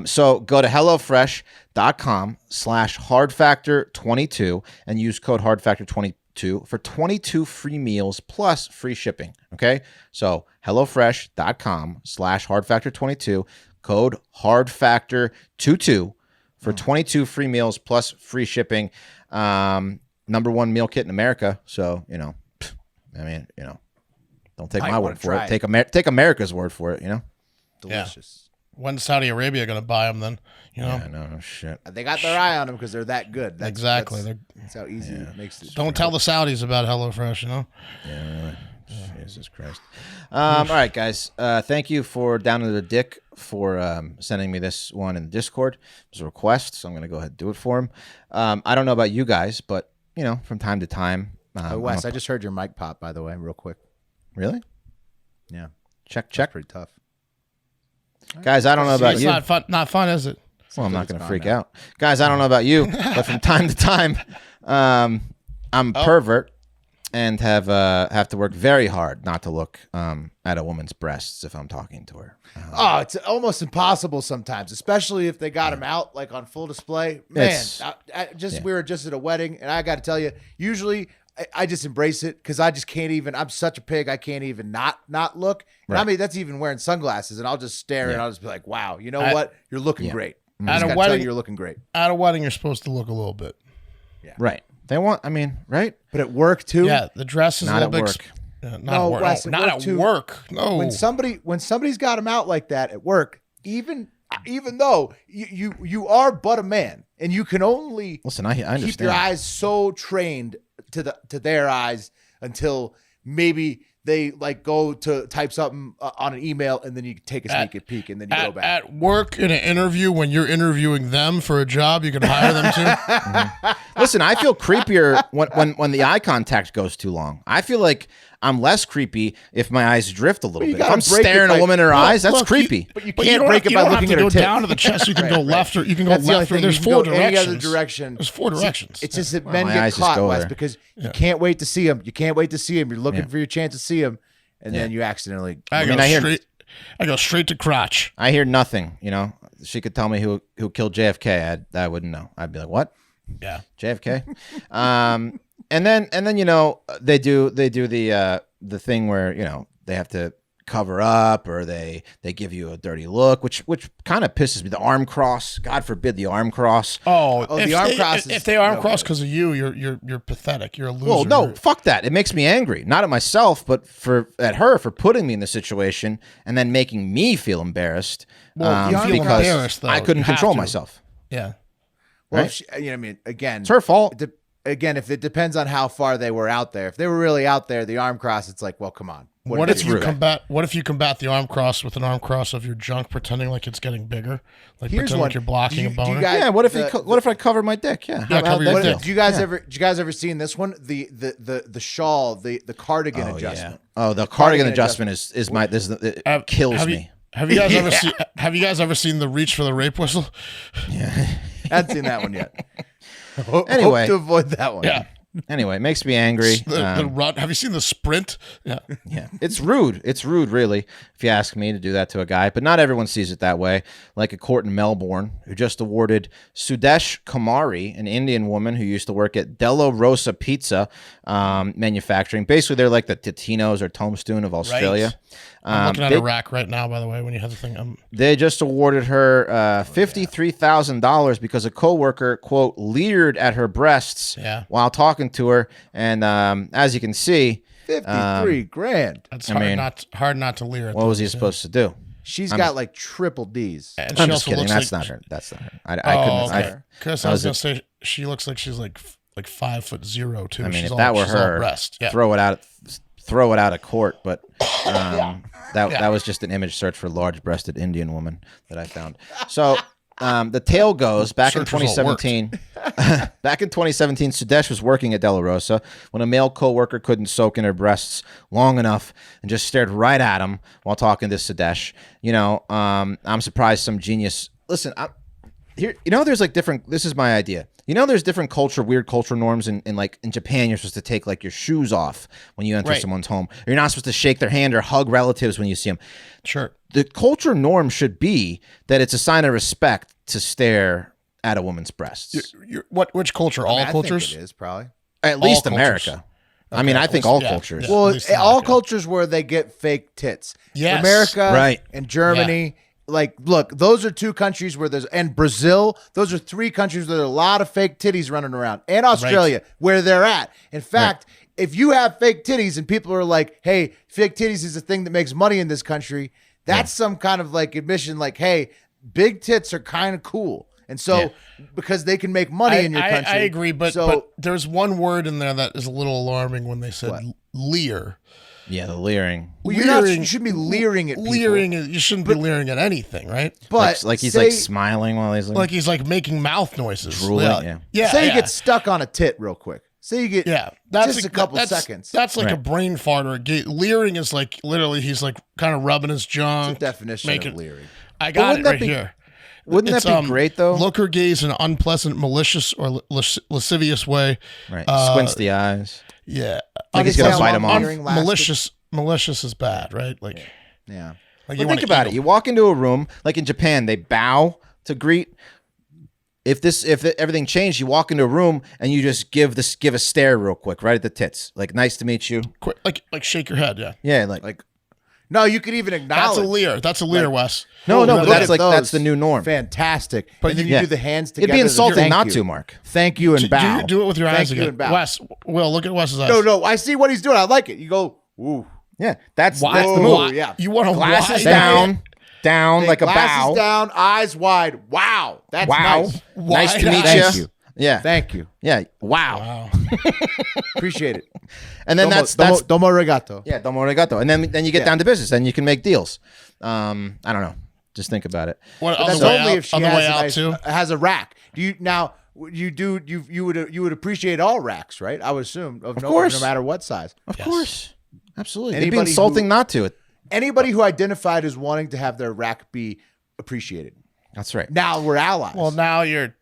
So go to HelloFresh.com/hardfactor22 and use code hardfactor22 for 22 free meals plus free shipping. Okay. So HelloFresh.com/hardfactor22, code hardfactor22 for 22 free meals plus free shipping. Number one meal kit in America. So, don't take my word for it. Take America's word for it, Delicious. Yeah. When's Saudi Arabia going to buy them then? Yeah, no shit. They got their eye on them because they're that good. Exactly. That's how easy it makes it. Don't tell the Saudis about HelloFresh, Yeah, really. Jesus Christ. All right, guys. Thank you for Down to the Dick for sending me this one in the Discord. It was a request, so I'm going to go ahead and do it for him. I don't know about you guys, but, from time to time. Wes, I just heard your mic pop, by the way, real quick. Really? Yeah. Check. Pretty tough. Guys, I don't know about it's you. not fun, is it? Well, I'm not going to freak out. Guys, I don't know about you, but from time to time, I'm a pervert and have to work very hard not to look at a woman's breasts if I'm talking to her. It's almost impossible sometimes, especially if they got them out like on full display. Man, we were just at a wedding, and I got to tell you, usually I just embrace it because I just can't even. I'm such a pig. I can't even not look. And I mean, that's even wearing sunglasses, and I'll just stare and I'll just be like, "Wow, you know what? You're looking great." At a wedding, you're looking great. At a wedding, you're supposed to look a little bit. Yeah. Right. They want. I mean, right. But at work too. Yeah, the dress is Not a at little work. bit. Not at work. Wes, Not at work. No. When somebody's got them out like that at work, even though you are but a man, and you can only Listen, I understand. keep your eyes so trained to their eyes until maybe they like go to type something on an email, and then you take a sneak peek, and then you go back. At work in an interview, when you're interviewing them for a job, you can hire them too. Listen, I feel creepier when the eye contact goes too long. I feel like I'm less creepy if my eyes drift a little bit. If I'm staring a woman in her eyes, that's creepy. But you can't break it by looking at her tits. tip. Down to the chest. You can go left or you can go That's the left. only Or thing. there's You can four go directions. any other direction. There's four directions. It's just that men my get eyes just caught, go Wes, there. because you can't wait to see them. You can't wait to see them. You're looking Yeah. for your chance to see them, and then you accidentally. I go straight to crotch. I hear nothing. She could tell me who killed JFK. I wouldn't know. I'd be like, what? Yeah. JFK. And then they do the thing where they have to cover up, or they give you a dirty look, which kind of pisses me. The arm cross, God forbid, the arm cross. The arm cross. If they arm cross because of you, you're pathetic. You're a loser. Well, no, fuck that. It makes me angry. Not at myself, but at her for putting me in this situation and then making me feel embarrassed. Well, you feel because embarrassed, though. I couldn't You have control to. myself. Yeah. Well, Right? again, It's her fault. Again, if it depends on how far they were out there. If they were really out there, the arm cross, it's like, well, come on. What if you combat the arm cross with an arm cross of your junk, pretending like it's getting bigger, like Here's pretending one. like you're blocking a boner? Yeah. What if I cover my dick? Yeah. cover your dick. Did you guys ever seen this one? The shawl, the cardigan adjustment. Yeah. Oh, the cardigan adjustment is my. It kills me. Have you guys ever seen? Have you guys ever seen the reach for the rape whistle? Yeah. I haven't seen that one yet. Anyway. Hope to avoid that one. Yeah. Anyway, it makes me angry. The run. Have you seen the sprint? Yeah. Yeah, it's rude. It's rude, really, if you ask me, to do that to a guy. But not everyone sees it that way. Like a court in Melbourne who just awarded Sudesh Kumari, an Indian woman who used to work at Della Rosa Pizza manufacturing. Basically, they're like the Totino's or Tombstone of Australia. I'm looking at Iraq right now, by the way, when you have the thing. They just awarded her $53,000 because a coworker, quote, leered at her breasts while talking to her. And as you can see, 53 grand. It's hard not to leer at what was he supposed to do? She's got like triple D's. And I'm just kidding. That's not her. That's not her. I couldn't. Because I was gonna say she looks like she's like 5'0" too. I mean, she's if that were her, breast. throw it out of court. But that was just an image search for large-breasted Indian woman that I found. So the tale goes back in 2017. Back in 2017, Sudesh was working at Della Rosa when a male coworker couldn't soak in her breasts long enough and just stared right at him while talking to Sudesh. You know, I'm surprised some genius. Listen, here. You know, there's like different. This is my idea. You know, there's different weird culture norms. In Japan, you're supposed to take like your shoes off when you enter someone's home. You're not supposed to shake their hand or hug relatives when you see them. Sure. The culture norm should be that it's a sign of respect to stare at a woman's breasts. Which culture? All cultures? I think it is probably. At least cultures. America. I mean, I think all cultures. Yeah. Well, all cultures where they get fake tits. Yes. America and Germany. Like, look, those are two countries where and Brazil, those are three countries where there are a lot of fake titties running around. And Australia, where they're at. In fact, if you have fake titties and people are like, hey, fake titties is a thing that makes money in this country, that's some kind of like admission like, hey, big tits are kind of cool. And so, because they can make money in your country. I agree, but there's one word in there that is a little alarming when they said leer. Yeah, the leering. Well, you shouldn't be leering at people. You shouldn't be leering at anything, right? But like he's like smiling while he's like he's like making mouth noises. Drooling, Say you get stuck on a tit real quick. Say you get that's just a couple seconds. That's like a brain fart or leering is like literally he's like kind of rubbing his junk. It's the definition of leering. I got it right here. Wouldn't that be great though? Look or gaze in an unpleasant, malicious, or lascivious way. Right. Squints the eyes. Yeah. Like he's gonna bite him off. Malicious is bad, right? Like, yeah. Like but think about it. You walk into a room, like in Japan, they bow to greet. If everything changed, you walk into a room and you just give a stare real quick, right at the tits, like nice to meet you. Quick, like shake your head, yeah. Yeah, like. No, you could even acknowledge. That's a leer, Wes. No, but that's the new norm. Fantastic. But then you do the hands together. It'd be insulting not to, Mark. Thank you and bow. Do it with your eyes again. Wes, Will, look at Wes's eyes. No, I see what he's doing. I like it. You go, ooh. Yeah, that's the move. Yeah. You want to glasses down like a bow. Glasses down, eyes wide. Wow. That's nice. Nice to meet Thank you. Yeah. Thank you. Yeah. Wow. Appreciate it. And then that's domo arigato. Yeah, domo arigato. And then you get down to business. Then you can make deals. I don't know. Just think about it. That's only if she has a rack. You would appreciate all racks, right? I would assume of course, no matter what size. Of course. Absolutely. It'd be insulting not to it. Anybody who identified as wanting to have their rack be appreciated. That's right. Now we're allies. Well, now you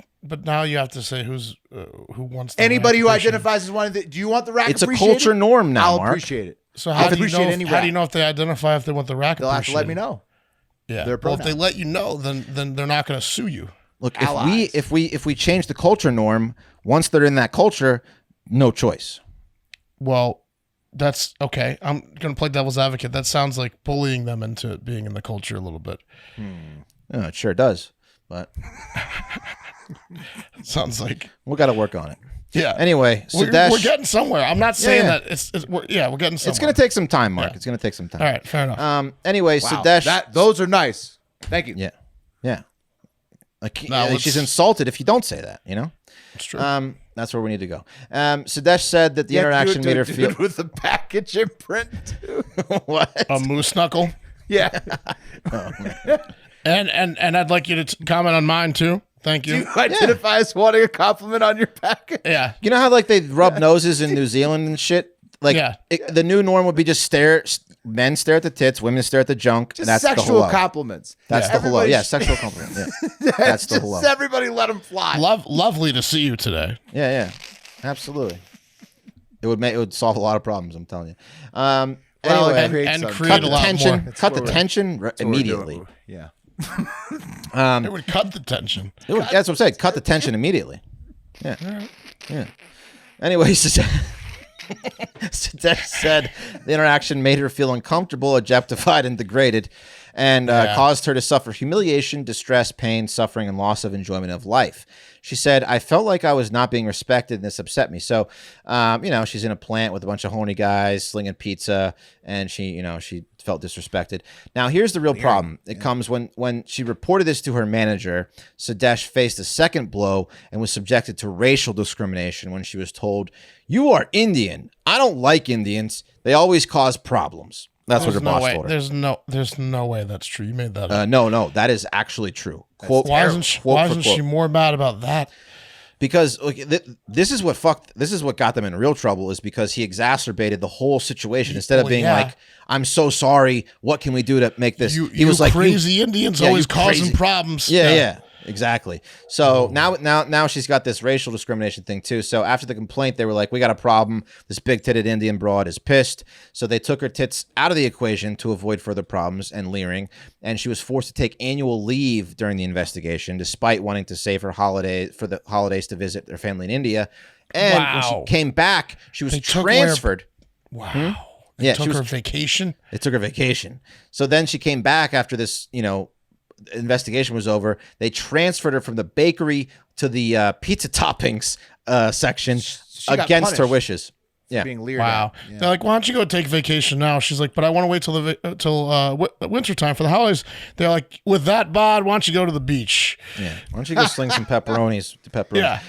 have to say who wants the anybody who identifies as wanting. Do you want the rack? It's appreciated? A culture norm now. I'll appreciate it. So how do you know if they identify if they want the rack? They'll have to let me know. Yeah. Well, if they let you know, then they're not going to sue you. Look, if we change the culture norm, once they're in that culture, no choice. Well, that's okay. I'm going to play devil's advocate. That sounds like bullying them into being in the culture a little bit. Yeah, it sure does. But it sounds like we got to work on it. Yeah. Anyway, we're getting somewhere. I'm not saying that we're getting somewhere. It's going to take some time, Mark. Yeah. It's going to take some time. All right, fair enough. Anyway, wow. Sudesh, those are nice. Thank you. Yeah. Like she's insulted if you don't say that. You know. It's true. That's where we need to go. Sudesh said that the interaction made her feel with the package imprint. What? A moose knuckle. Yeah. Oh, man. And I'd like you to comment on mine too. Thank you. Do you identify as wanting a compliment on your package? Yeah. You know how like they rub noses in New Zealand and shit? Like the new norm would be just men stare at the tits, women stare at the junk. Just that's sexual the hello. compliments. That's the hello. Yeah, sexual compliment. Yeah. That's the hello. Everybody let them fly. Lovely to see you today. Yeah. Absolutely. It would solve a lot of problems. I'm telling you. Well, Anyway, and some- create cut a the lot tension. more. Cut the what we're- tension That's what we're immediately. doing. Yeah. It would cut the tension. That's what I'm saying. Cut the tension immediately. Yeah. Yeah. Anyway, Sadesh said the interaction made her feel uncomfortable, objectified, and degraded, and caused her to suffer humiliation, distress, pain, suffering, and loss of enjoyment of life. She said, I felt like I was not being respected, and this upset me. So, she's in a plant with a bunch of horny guys slinging pizza, and she felt disrespected. Now, here's the real problem. It comes when she reported this to her manager. Sadesh faced a second blow and was subjected to racial discrimination when she was told, "You are Indian. I don't like Indians. They always cause problems." That's what her boss told her. There's no way that's true. You made that up. No, that is actually true. Quote, Why isn't she more mad about that? Because this is what got them in real trouble, is because he exacerbated the whole situation. Instead of being like, "I'm so sorry. What can we do to make this?" He was like, "Crazy Indians always causing problems." Yeah. Exactly. So now she's got this racial discrimination thing too. So after the complaint, they were like, "We got a problem. This big-titted Indian broad is pissed." So they took her tits out of the equation to avoid further problems and leering. And she was forced to take annual leave during the investigation, despite wanting to save her the holidays to visit their family in India. And when she came back, she was transferred. Wow. Yeah, took her vacation. They took her vacation. So then she came back after this, investigation was over. They transferred her from the bakery to the pizza toppings section against her wishes. Yeah. Being leered Wow. at. Yeah. They're like, "Why don't you go take vacation now?" She's like, "But I want to wait till winter time for the holidays." They're like, "With that bod, why don't you go to the beach?" Yeah. Why don't you go sling some pepperonis to pepperoni? Yeah.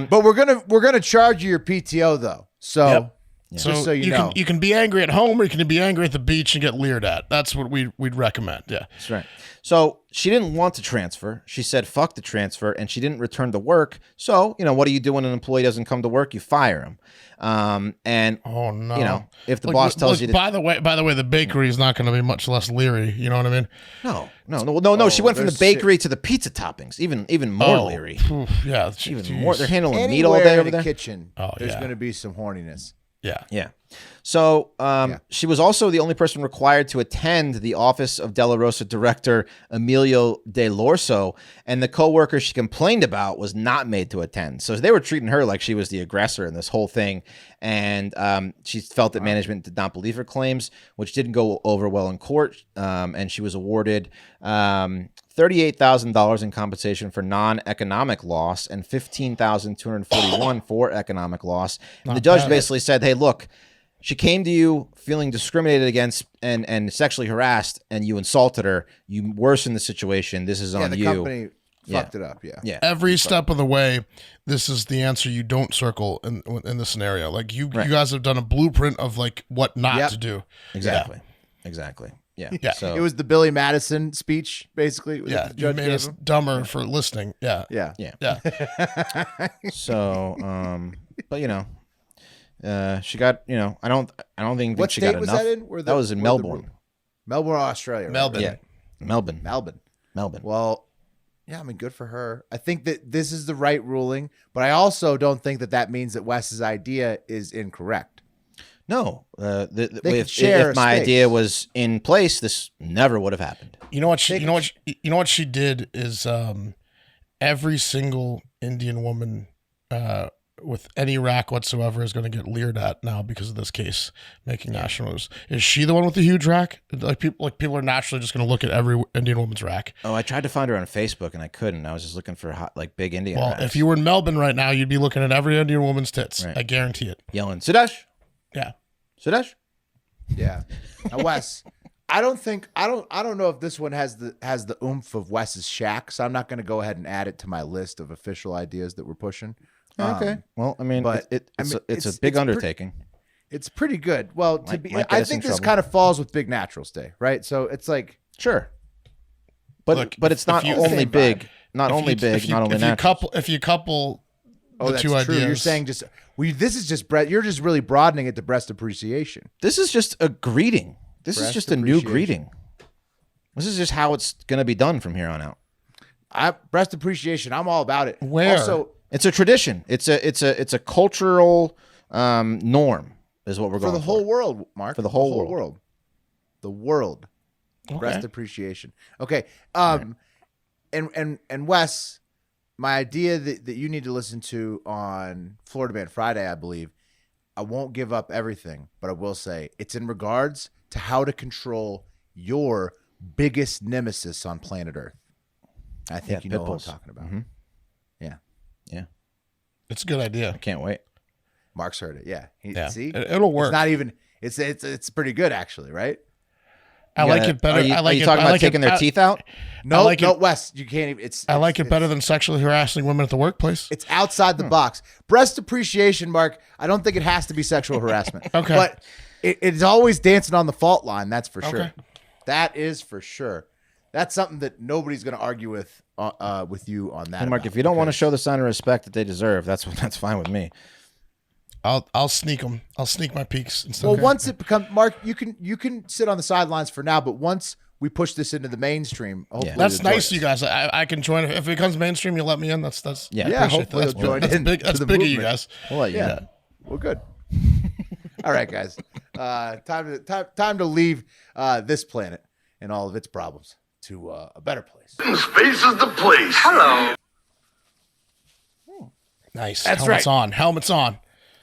But we're gonna charge you your PTO though. So Yep. just so you know. you can be angry at home, or you can be angry at the beach and get leered at. That's what we'd recommend. Yeah. That's right. So she didn't want to transfer. She said, "Fuck the transfer," and she didn't return to work. So, what do you do when an employee doesn't come to work? You fire him. And Oh no. If the boss tells you to, by the way, the bakery is not going to be much less leery. You know what I mean? no. She went from the there's bakery to the pizza toppings, even more leery. Oof, yeah. Even more. They're handling Anywhere meat all day in over the there. kitchen, there's yeah. gonna be some horniness. Yeah. Yeah. So she was also the only person required to attend the office of De La Rosa director Emilio De Lorso, and the coworker she complained about was not made to attend. So they were treating her like she was the aggressor in this whole thing, and she felt that management did not believe her claims, which didn't go over well in court, and she was awarded $38,000 in compensation for non-economic loss and $15,241 for economic loss. And the judge basically said, "Hey, look, she came to you feeling discriminated against and sexually harassed, and you insulted her. You worsened the situation. This is on The you." company fucked it up. Yeah. Yeah. Every step of the way, this is the answer you don't circle in the scenario. Like you guys have done a blueprint of like what not to do. Exactly. Exactly. Yeah. Yeah. So It was the Billy Madison speech, basically. that Yeah, the you judge made gave us him. dumber for listening. Yeah, Yeah. yeah. yeah. So but she got, I don't think What she state got was enough. that in? Where That was in Melbourne. Melbourne, Australia. Right? Melbourne. Yeah. Melbourne. Melbourne. Well, yeah, I mean, good for her. I think that this is the right ruling, but I also don't think that means that Wes's idea is incorrect. No, could share if my space. idea was in place, this never would have happened. You know what she did is every single Indian woman with any rack whatsoever is going to get leered at now because of this case making national news. Is she the one with the huge rack? Like people are naturally just going to look at every Indian woman's rack. Oh, I tried to find her on Facebook and I couldn't. I was just looking for hot, big Indian. Well, racks. if you were in Melbourne right now, you'd be looking at every Indian woman's tits. Right. I guarantee it. yelling, Sadesh, Yeah. Sadesh. Yeah. Now, Wes, I don't know if this one has the oomph of Wes's shack, so I'm not going to go ahead and add it to my list of official ideas that we're pushing. Okay. Well, I mean, but it's a big undertaking. It's pretty good. Well, Might get I us in think this trouble. kind of falls with Big Naturals Day, right? So it's like, Sure. But Look, but it's not if you- only Same big, vibe. not only big, not only natural. If you couple oh, the that's two true. ideas, You're saying just this is just you're just really broadening it to breast appreciation. This is just a greeting. This is Breast just a new appreciation. greeting. This is just how it's going to be done from here on out. Breast appreciation. I'm all about it. Where? Also, It's a tradition. It's a cultural Norm is what we're going for the whole world, Mark. For the whole world. The world. Okay. Breast appreciation. Okay. And Wes, my idea that you need to listen to on Florida Man Friday, I believe, I won't give up everything, but I will say it's in regards to how to control your biggest nemesis on planet Earth. I think you know what I'm talking about. Mm-hmm. Yeah. It's a good idea. I can't wait. Mark's heard it. Yeah. Yeah. See? It'll work. It's not even it's pretty good actually, right? I like it better. Are you talking about taking their teeth out? No, like it. Wes, you can't even. I like it better than sexually harassing women at the workplace. It's outside the box. Breast appreciation, Mark. I don't think it has to be sexual harassment. Okay. But it's always dancing on the fault line. That's for sure. Okay. That is for sure. That's something that nobody's going to argue with you on that. Hey, Mark, if you don't want to show the sign of respect that they deserve, that's fine with me. I'll sneak them. I'll sneak my peaks. Well, once it becomes Mark, you can sit on the sidelines for now, but once we push this into the mainstream, hopefully that's you'll join nice, us. you guys. I can join if it becomes mainstream. You let me in. That's Yeah. I Yeah, appreciate hopefully that. you'll join That's in big. to That's the big of you movement. guys. We'll let you Yeah. know. Well, good. All right, guys. Time to leave this planet and all of its problems to a better place. Space is the place. Hello. Nice. That's Helmets right. on. Helmets on.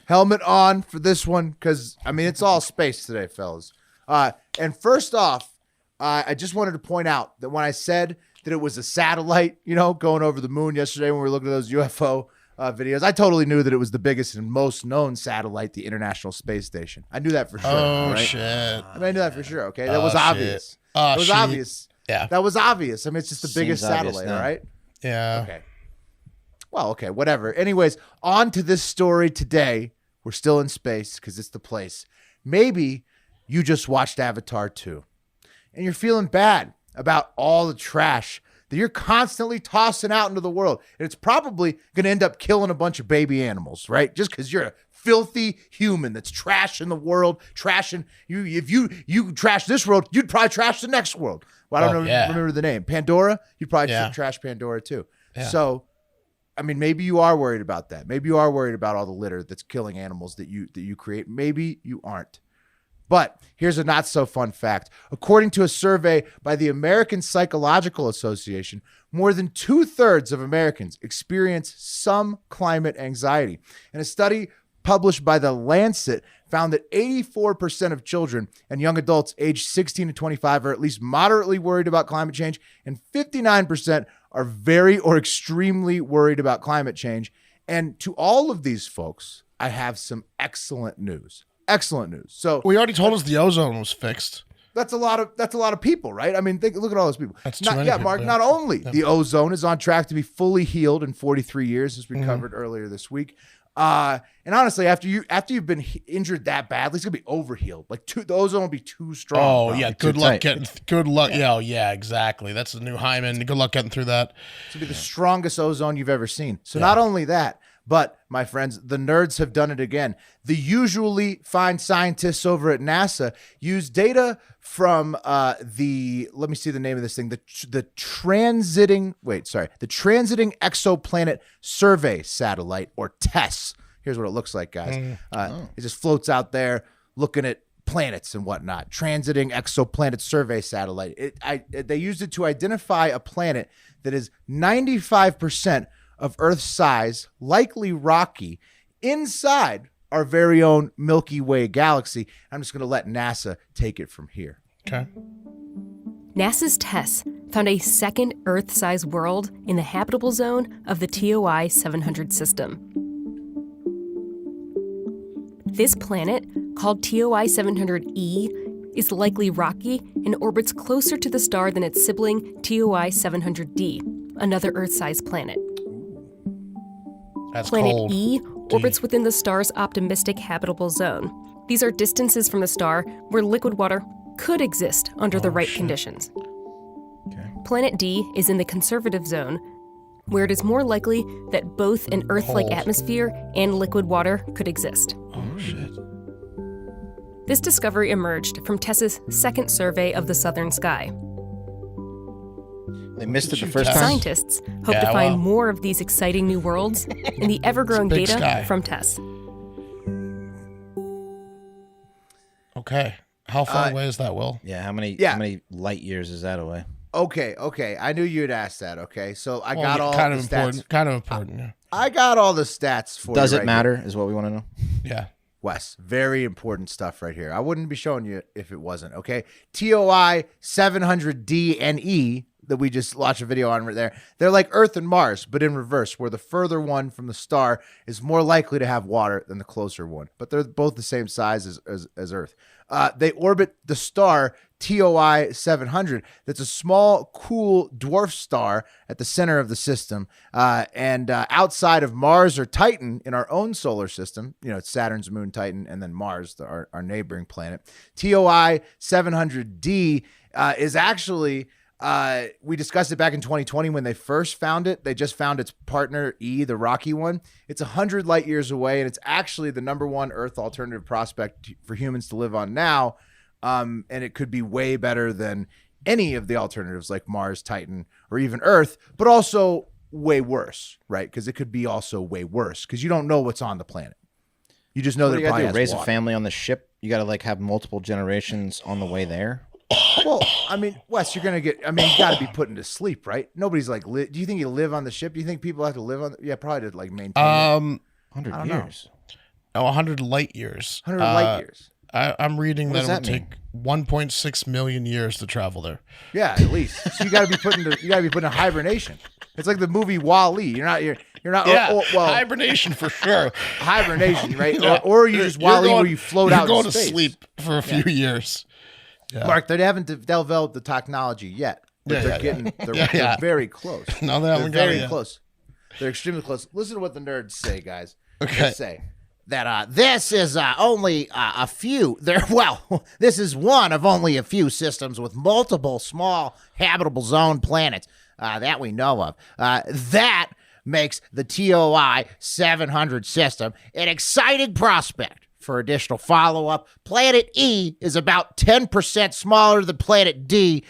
Helmet on for this one because, I mean, it's all space today, fellas. And first off, I just wanted to point out that when I said that it was a satellite, going over the moon yesterday when we were looking at those UFO videos, I totally knew that it was the biggest and most known satellite, the International Space Station. I knew that for sure. Oh, right? shit. I mean, I knew that for sure, okay? That was shit. obvious. Oh, It was shit. obvious. Yeah. That was obvious. I mean, it's just the Seems biggest obvious satellite, now. all right? Yeah. Okay. Well, okay, whatever. Anyways, on to this story today. We're still in space because it's the place. Maybe you just watched Avatar 2 and you're feeling bad about all the trash that you're constantly tossing out into the world. And it's probably going to end up killing a bunch of baby animals, right? Just because you're a filthy human that's trashing the world, trashing you. If you trash this world, you'd probably trash the next world. Well, I don't remember the name. Pandora? You'd probably trash Pandora too. Yeah. So, I mean, maybe you are worried about that. Maybe you are worried about all the litter that's killing animals that you create. Maybe you aren't. But here's a not so fun fact. According to a survey by the American Psychological Association, more than 2/3 of Americans experience some climate anxiety. And a study published by The Lancet found that 84% of children and young adults aged 16 to 25 are at least moderately worried about climate change, and 59% are very or extremely worried about climate change. And to all of these folks, I have some excellent news. Excellent news. So We already told us the ozone was fixed. that's a lot of people, right? I mean, look at all those people. That's too many people, Mark, yeah. not only the ozone is on track to be fully healed in 43 years, as we covered earlier this week. And honestly, after you've been injured that badly, it's gonna be overhealed. Like the ozone will be too strong. Oh, probably. yeah. too Good luck tight. getting. Good luck. Yeah. Oh, yeah. Exactly. That's the new Hyman. Good luck getting through that. It's gonna be the strongest ozone you've ever seen. So not only that, but my friends, the nerds have done it again. The usually fine scientists over at NASA use data from let me see the name of this thing, the transiting exoplanet survey satellite, or TESS. Here's what it looks like, guys. It just floats out there looking at planets and whatnot. Transiting exoplanet survey satellite. They used it to identify a planet that is 95% of Earth's size, likely rocky, inside our very own Milky Way galaxy. I'm just going to let NASA take it from here. Okay. NASA's TESS found a second Earth-sized world in the habitable zone of the TOI 700 system. This planet, called TOI 700e, is likely rocky and orbits closer to the star than its sibling TOI 700d, another Earth-sized planet. That's Planet cold. E orbits within the star's optimistic habitable zone. These are distances from the star where liquid water could exist under the right conditions. Okay. Planet D is in the conservative zone, where it is more likely that both an Earth-like Cold. atmosphere and liquid water could exist. Oh, shit. This discovery emerged from TESS's second survey of the southern sky. They missed it the Shoot, first Tess. time. Scientists hope Yeah, to find wow. more of these exciting new worlds in the ever-growing It's a big data sky. from TESS. Okay. How far away is that, Will? Yeah, how many light years is that away? Okay. I knew you'd ask that. Okay, so I Well, got all kind the of stats. important. Kind of important. Yeah. I got all the stats for Does you it right matter? here. Is what we want to know. Yeah. Wes, very important stuff right here. I wouldn't be showing you if it wasn't. Okay, TOI 700D and E that we just watched a video on right there. They're like Earth and Mars, but in reverse, where the further one from the star is more likely to have water than the closer one. But they're both the same size as Earth. They orbit the star TOI 700. That's a small, cool dwarf star at the center of the system. And outside of Mars or Titan in our own solar system, it's Saturn's moon Titan and then Mars, our neighboring planet. TOI 700D is actually... we discussed it back in 2020 when they first found it. They just found its partner E, the rocky one. It's 100 light years away, and it's actually the #1 Earth alternative prospect for humans to live on now. And it could be way better than any of the alternatives like Mars, Titan, or even Earth, but also way worse, right? Because it could be also way worse because you don't know what's on the planet. You just know that What do it you probably gotta do? has Raise water. a family on the ship? You got to have multiple generations on the way there? Well, I mean, Wes, you're going to you got to be put into sleep, right? Nobody's like, do you think you live on the ship? Do you think people have to live on? Yeah, probably to maintain. 100 I don't know. years. 100 light years. 100 light years. I'm reading What that does it would that mean? take 1.6 million years to travel there. Yeah, at least. So you got to be put in hibernation. It's like the movie Wall-E. You're not. Yeah, well, hibernation for sure. hibernation, right? Yeah. Or you just Wall-E where you float out. You're going in to space. sleep for a few years. Yeah. Mark, they haven't developed the technology yet, but they're very close. No, they They're haven't got it very yet. close. They're extremely close. Listen to what the nerds say, guys. Okay. They say that this is only a few. This is one of only a few systems with multiple small habitable zone planets that we know of. That makes the TOI 700 system an exciting prospect. For additional follow-up, Planet E is about 10% smaller than Planet D,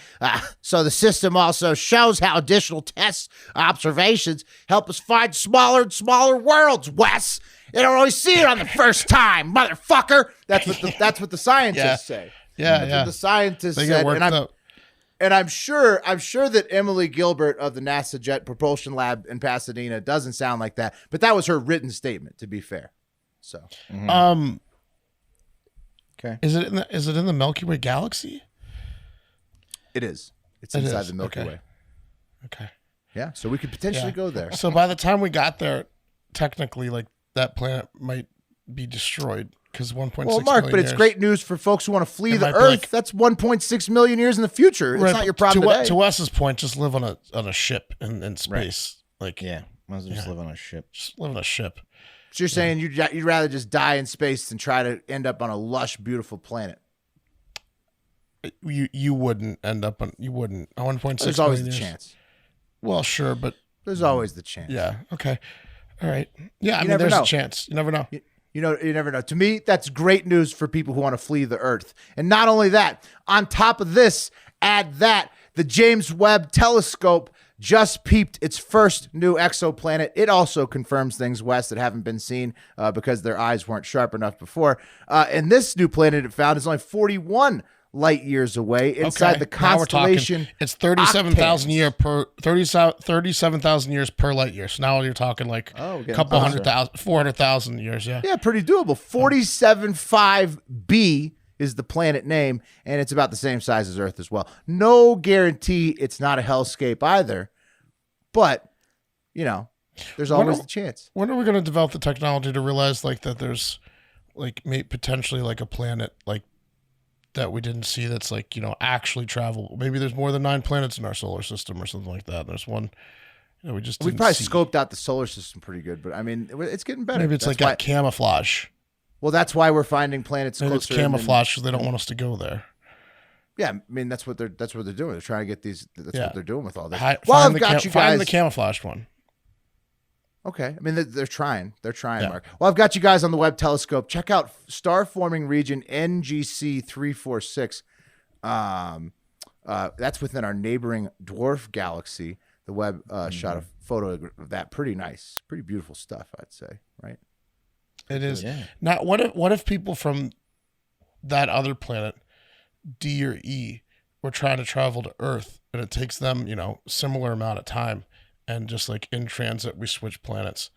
so the system also shows how additional tests, observations help us find smaller and smaller worlds, Wes. They don't always see it on the first time, motherfucker. That's what the scientists say. Yeah, That's what the scientists They said. get worked up. And I'm sure that Emily Gilbert of the NASA Jet Propulsion Lab in Pasadena doesn't sound like that, but that was her written statement, to be fair. So, Okay. Is it in the Milky Way galaxy? it is. It's It inside is, the Milky okay. Way. Okay. Yeah, so we could potentially go there. So by the time we got there, technically, like that planet might be destroyed because 1.6 Well, Mark, million but it's years. great news for folks who want to flee It the might be Earth. like- That's 1.6 million years in the future. It's Right, not your but problem today. To Wes's point, just live on a ship in space. Like, Yeah. Might as well just live on a ship. just live on a ship. So you're saying you'd rather just die in space than try to end up on a lush, beautiful planet. You wouldn't end up on 1.6. There's always the million years. chance. Well, sure, but There's always the chance. yeah, okay, all right, yeah. I mean, never there's know. a chance. You never know. You never know. To me, that's great news for people who want to flee the Earth. And not only that, on top of this, add that the James Webb Telescope just peeped its first new exoplanet. It also confirms things, Wes, that haven't been seen because their eyes weren't sharp enough before. And this new planet it found is only 41 light years away inside the now we're talking. constellation. It's 37,000 Octans. 37,000 years per light year. So now you're talking like Oh, we're a getting couple closer. 100,000, 400,000 years. Yeah. Yeah, pretty doable. 47.5b is the planet name, and it's about the same size as Earth as well. No guarantee it's not a hellscape either, but, there's always the chance. When are we going to develop the technology to realize like that there's like potentially like a planet like that we didn't see that's like, actually travel. Maybe there's more than 9 planets in our solar system or something like that. There's one we just We didn't probably see. scoped out the solar system pretty good, but I mean, it's getting better. Maybe it's That's like why, got camouflage. well, that's why we're finding planets Maybe it's closer. camouflage because they don't want us to go there. Yeah, I mean that's what they're doing. They're trying to get these. That's Yeah. what they're doing with all this. Find I've the got you find guys. the camouflaged one. Okay. I mean, they're trying. They're trying, Yeah. Mark. Well, I've got you guys on the Webb Telescope. Check out star forming region NGC 346. That's within our neighboring dwarf galaxy. The Webb shot a photo of that. Pretty nice, pretty beautiful stuff, I'd say. Right? It is. Yeah. Now, what if people from that other planet, D or E, were trying to travel to Earth, and it takes them, similar amount of time, and just like in transit, we switch planets.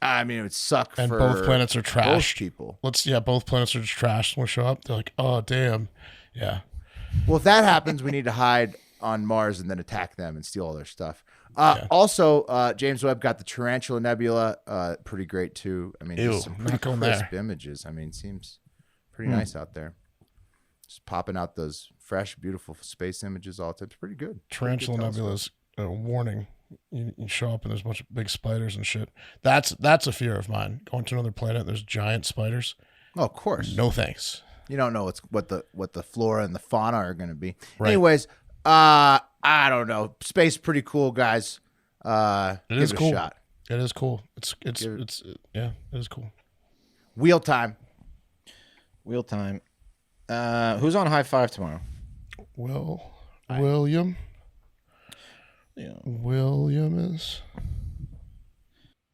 I mean, it would suck And for both planets are trashed. both people. Both planets are just trashed. When we show up, they're like, oh, damn. Yeah. Well, if that happens, we need to hide on Mars and then attack them and steal all their stuff. Yeah. Also, James Webb got the Tarantula Nebula. Pretty great, too. I mean, Ew, just some pretty not going crisp there. images. I mean, seems pretty nice out there. Just popping out those fresh, beautiful space images all the time. It's pretty good. Tarantula Pretty good Nebula is a warning. You show up and there's a bunch of big spiders and shit. That's a fear of mine. Going to another planet, there's giant spiders. Oh, of course. No thanks. You don't know what the flora and the fauna are going to be. Right. Anyways, I don't know. Space pretty cool, guys. It give is it cool. a shot. It is cool. It is cool. Wheel time. Wheel time. Who's on high five tomorrow? William. Yeah. William is.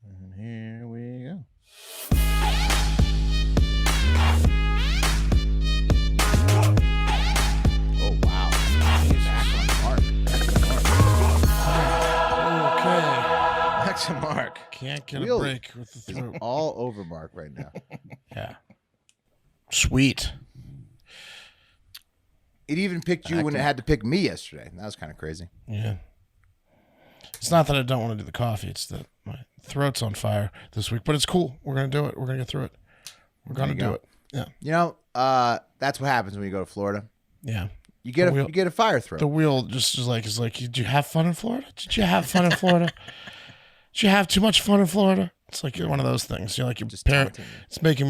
And here we go. Oh, wow. He's back on Mark. Okay. Back to Mark. Can't get Wheel a break with the throat. All over Mark right now. Yeah. Sweet. It even picked you when it had to pick me yesterday. That was kind of crazy. Yeah. It's not that I don't want to do the coffee. It's that my throat's on fire this week. But it's cool. We're going to do it. We're going to get through it. We're going to do it. Yeah. You know, that's what happens when you go to Florida. Yeah. You get a fire throat. The wheel just is like, did you have fun in Florida? Did you have fun in Florida? Did you have too much fun in Florida? It's like one of those things. You're like your Just parent. taunting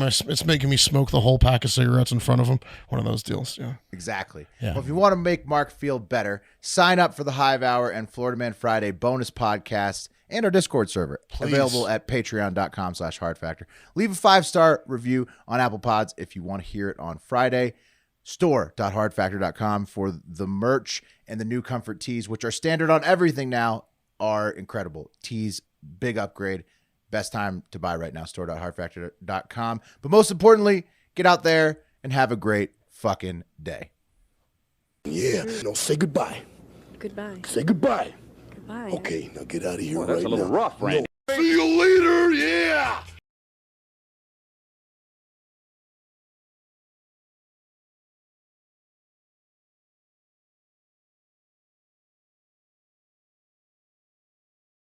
you. It's making me smoke the whole pack of cigarettes in front of him. One of those deals. Yeah. Exactly. Yeah. Well, if you want to make Mark feel better, sign up for the Hive Hour and Florida Man Friday bonus podcasts and our Discord server. Please. Available at patreon.com/hardfactor. Leave a 5-star review on Apple Pods if you want to hear it on Friday. Store.hardfactor.com for the merch and the new comfort tees, which are standard on everything now, are incredible. Tees, big upgrade. Best time to buy right now, store.hardfactor.com. But most importantly, get out there and have a great fucking day. Yeah, say goodbye. Goodbye. Say goodbye. Goodbye. Okay, now get out of here That's right a little now. rough, Randy.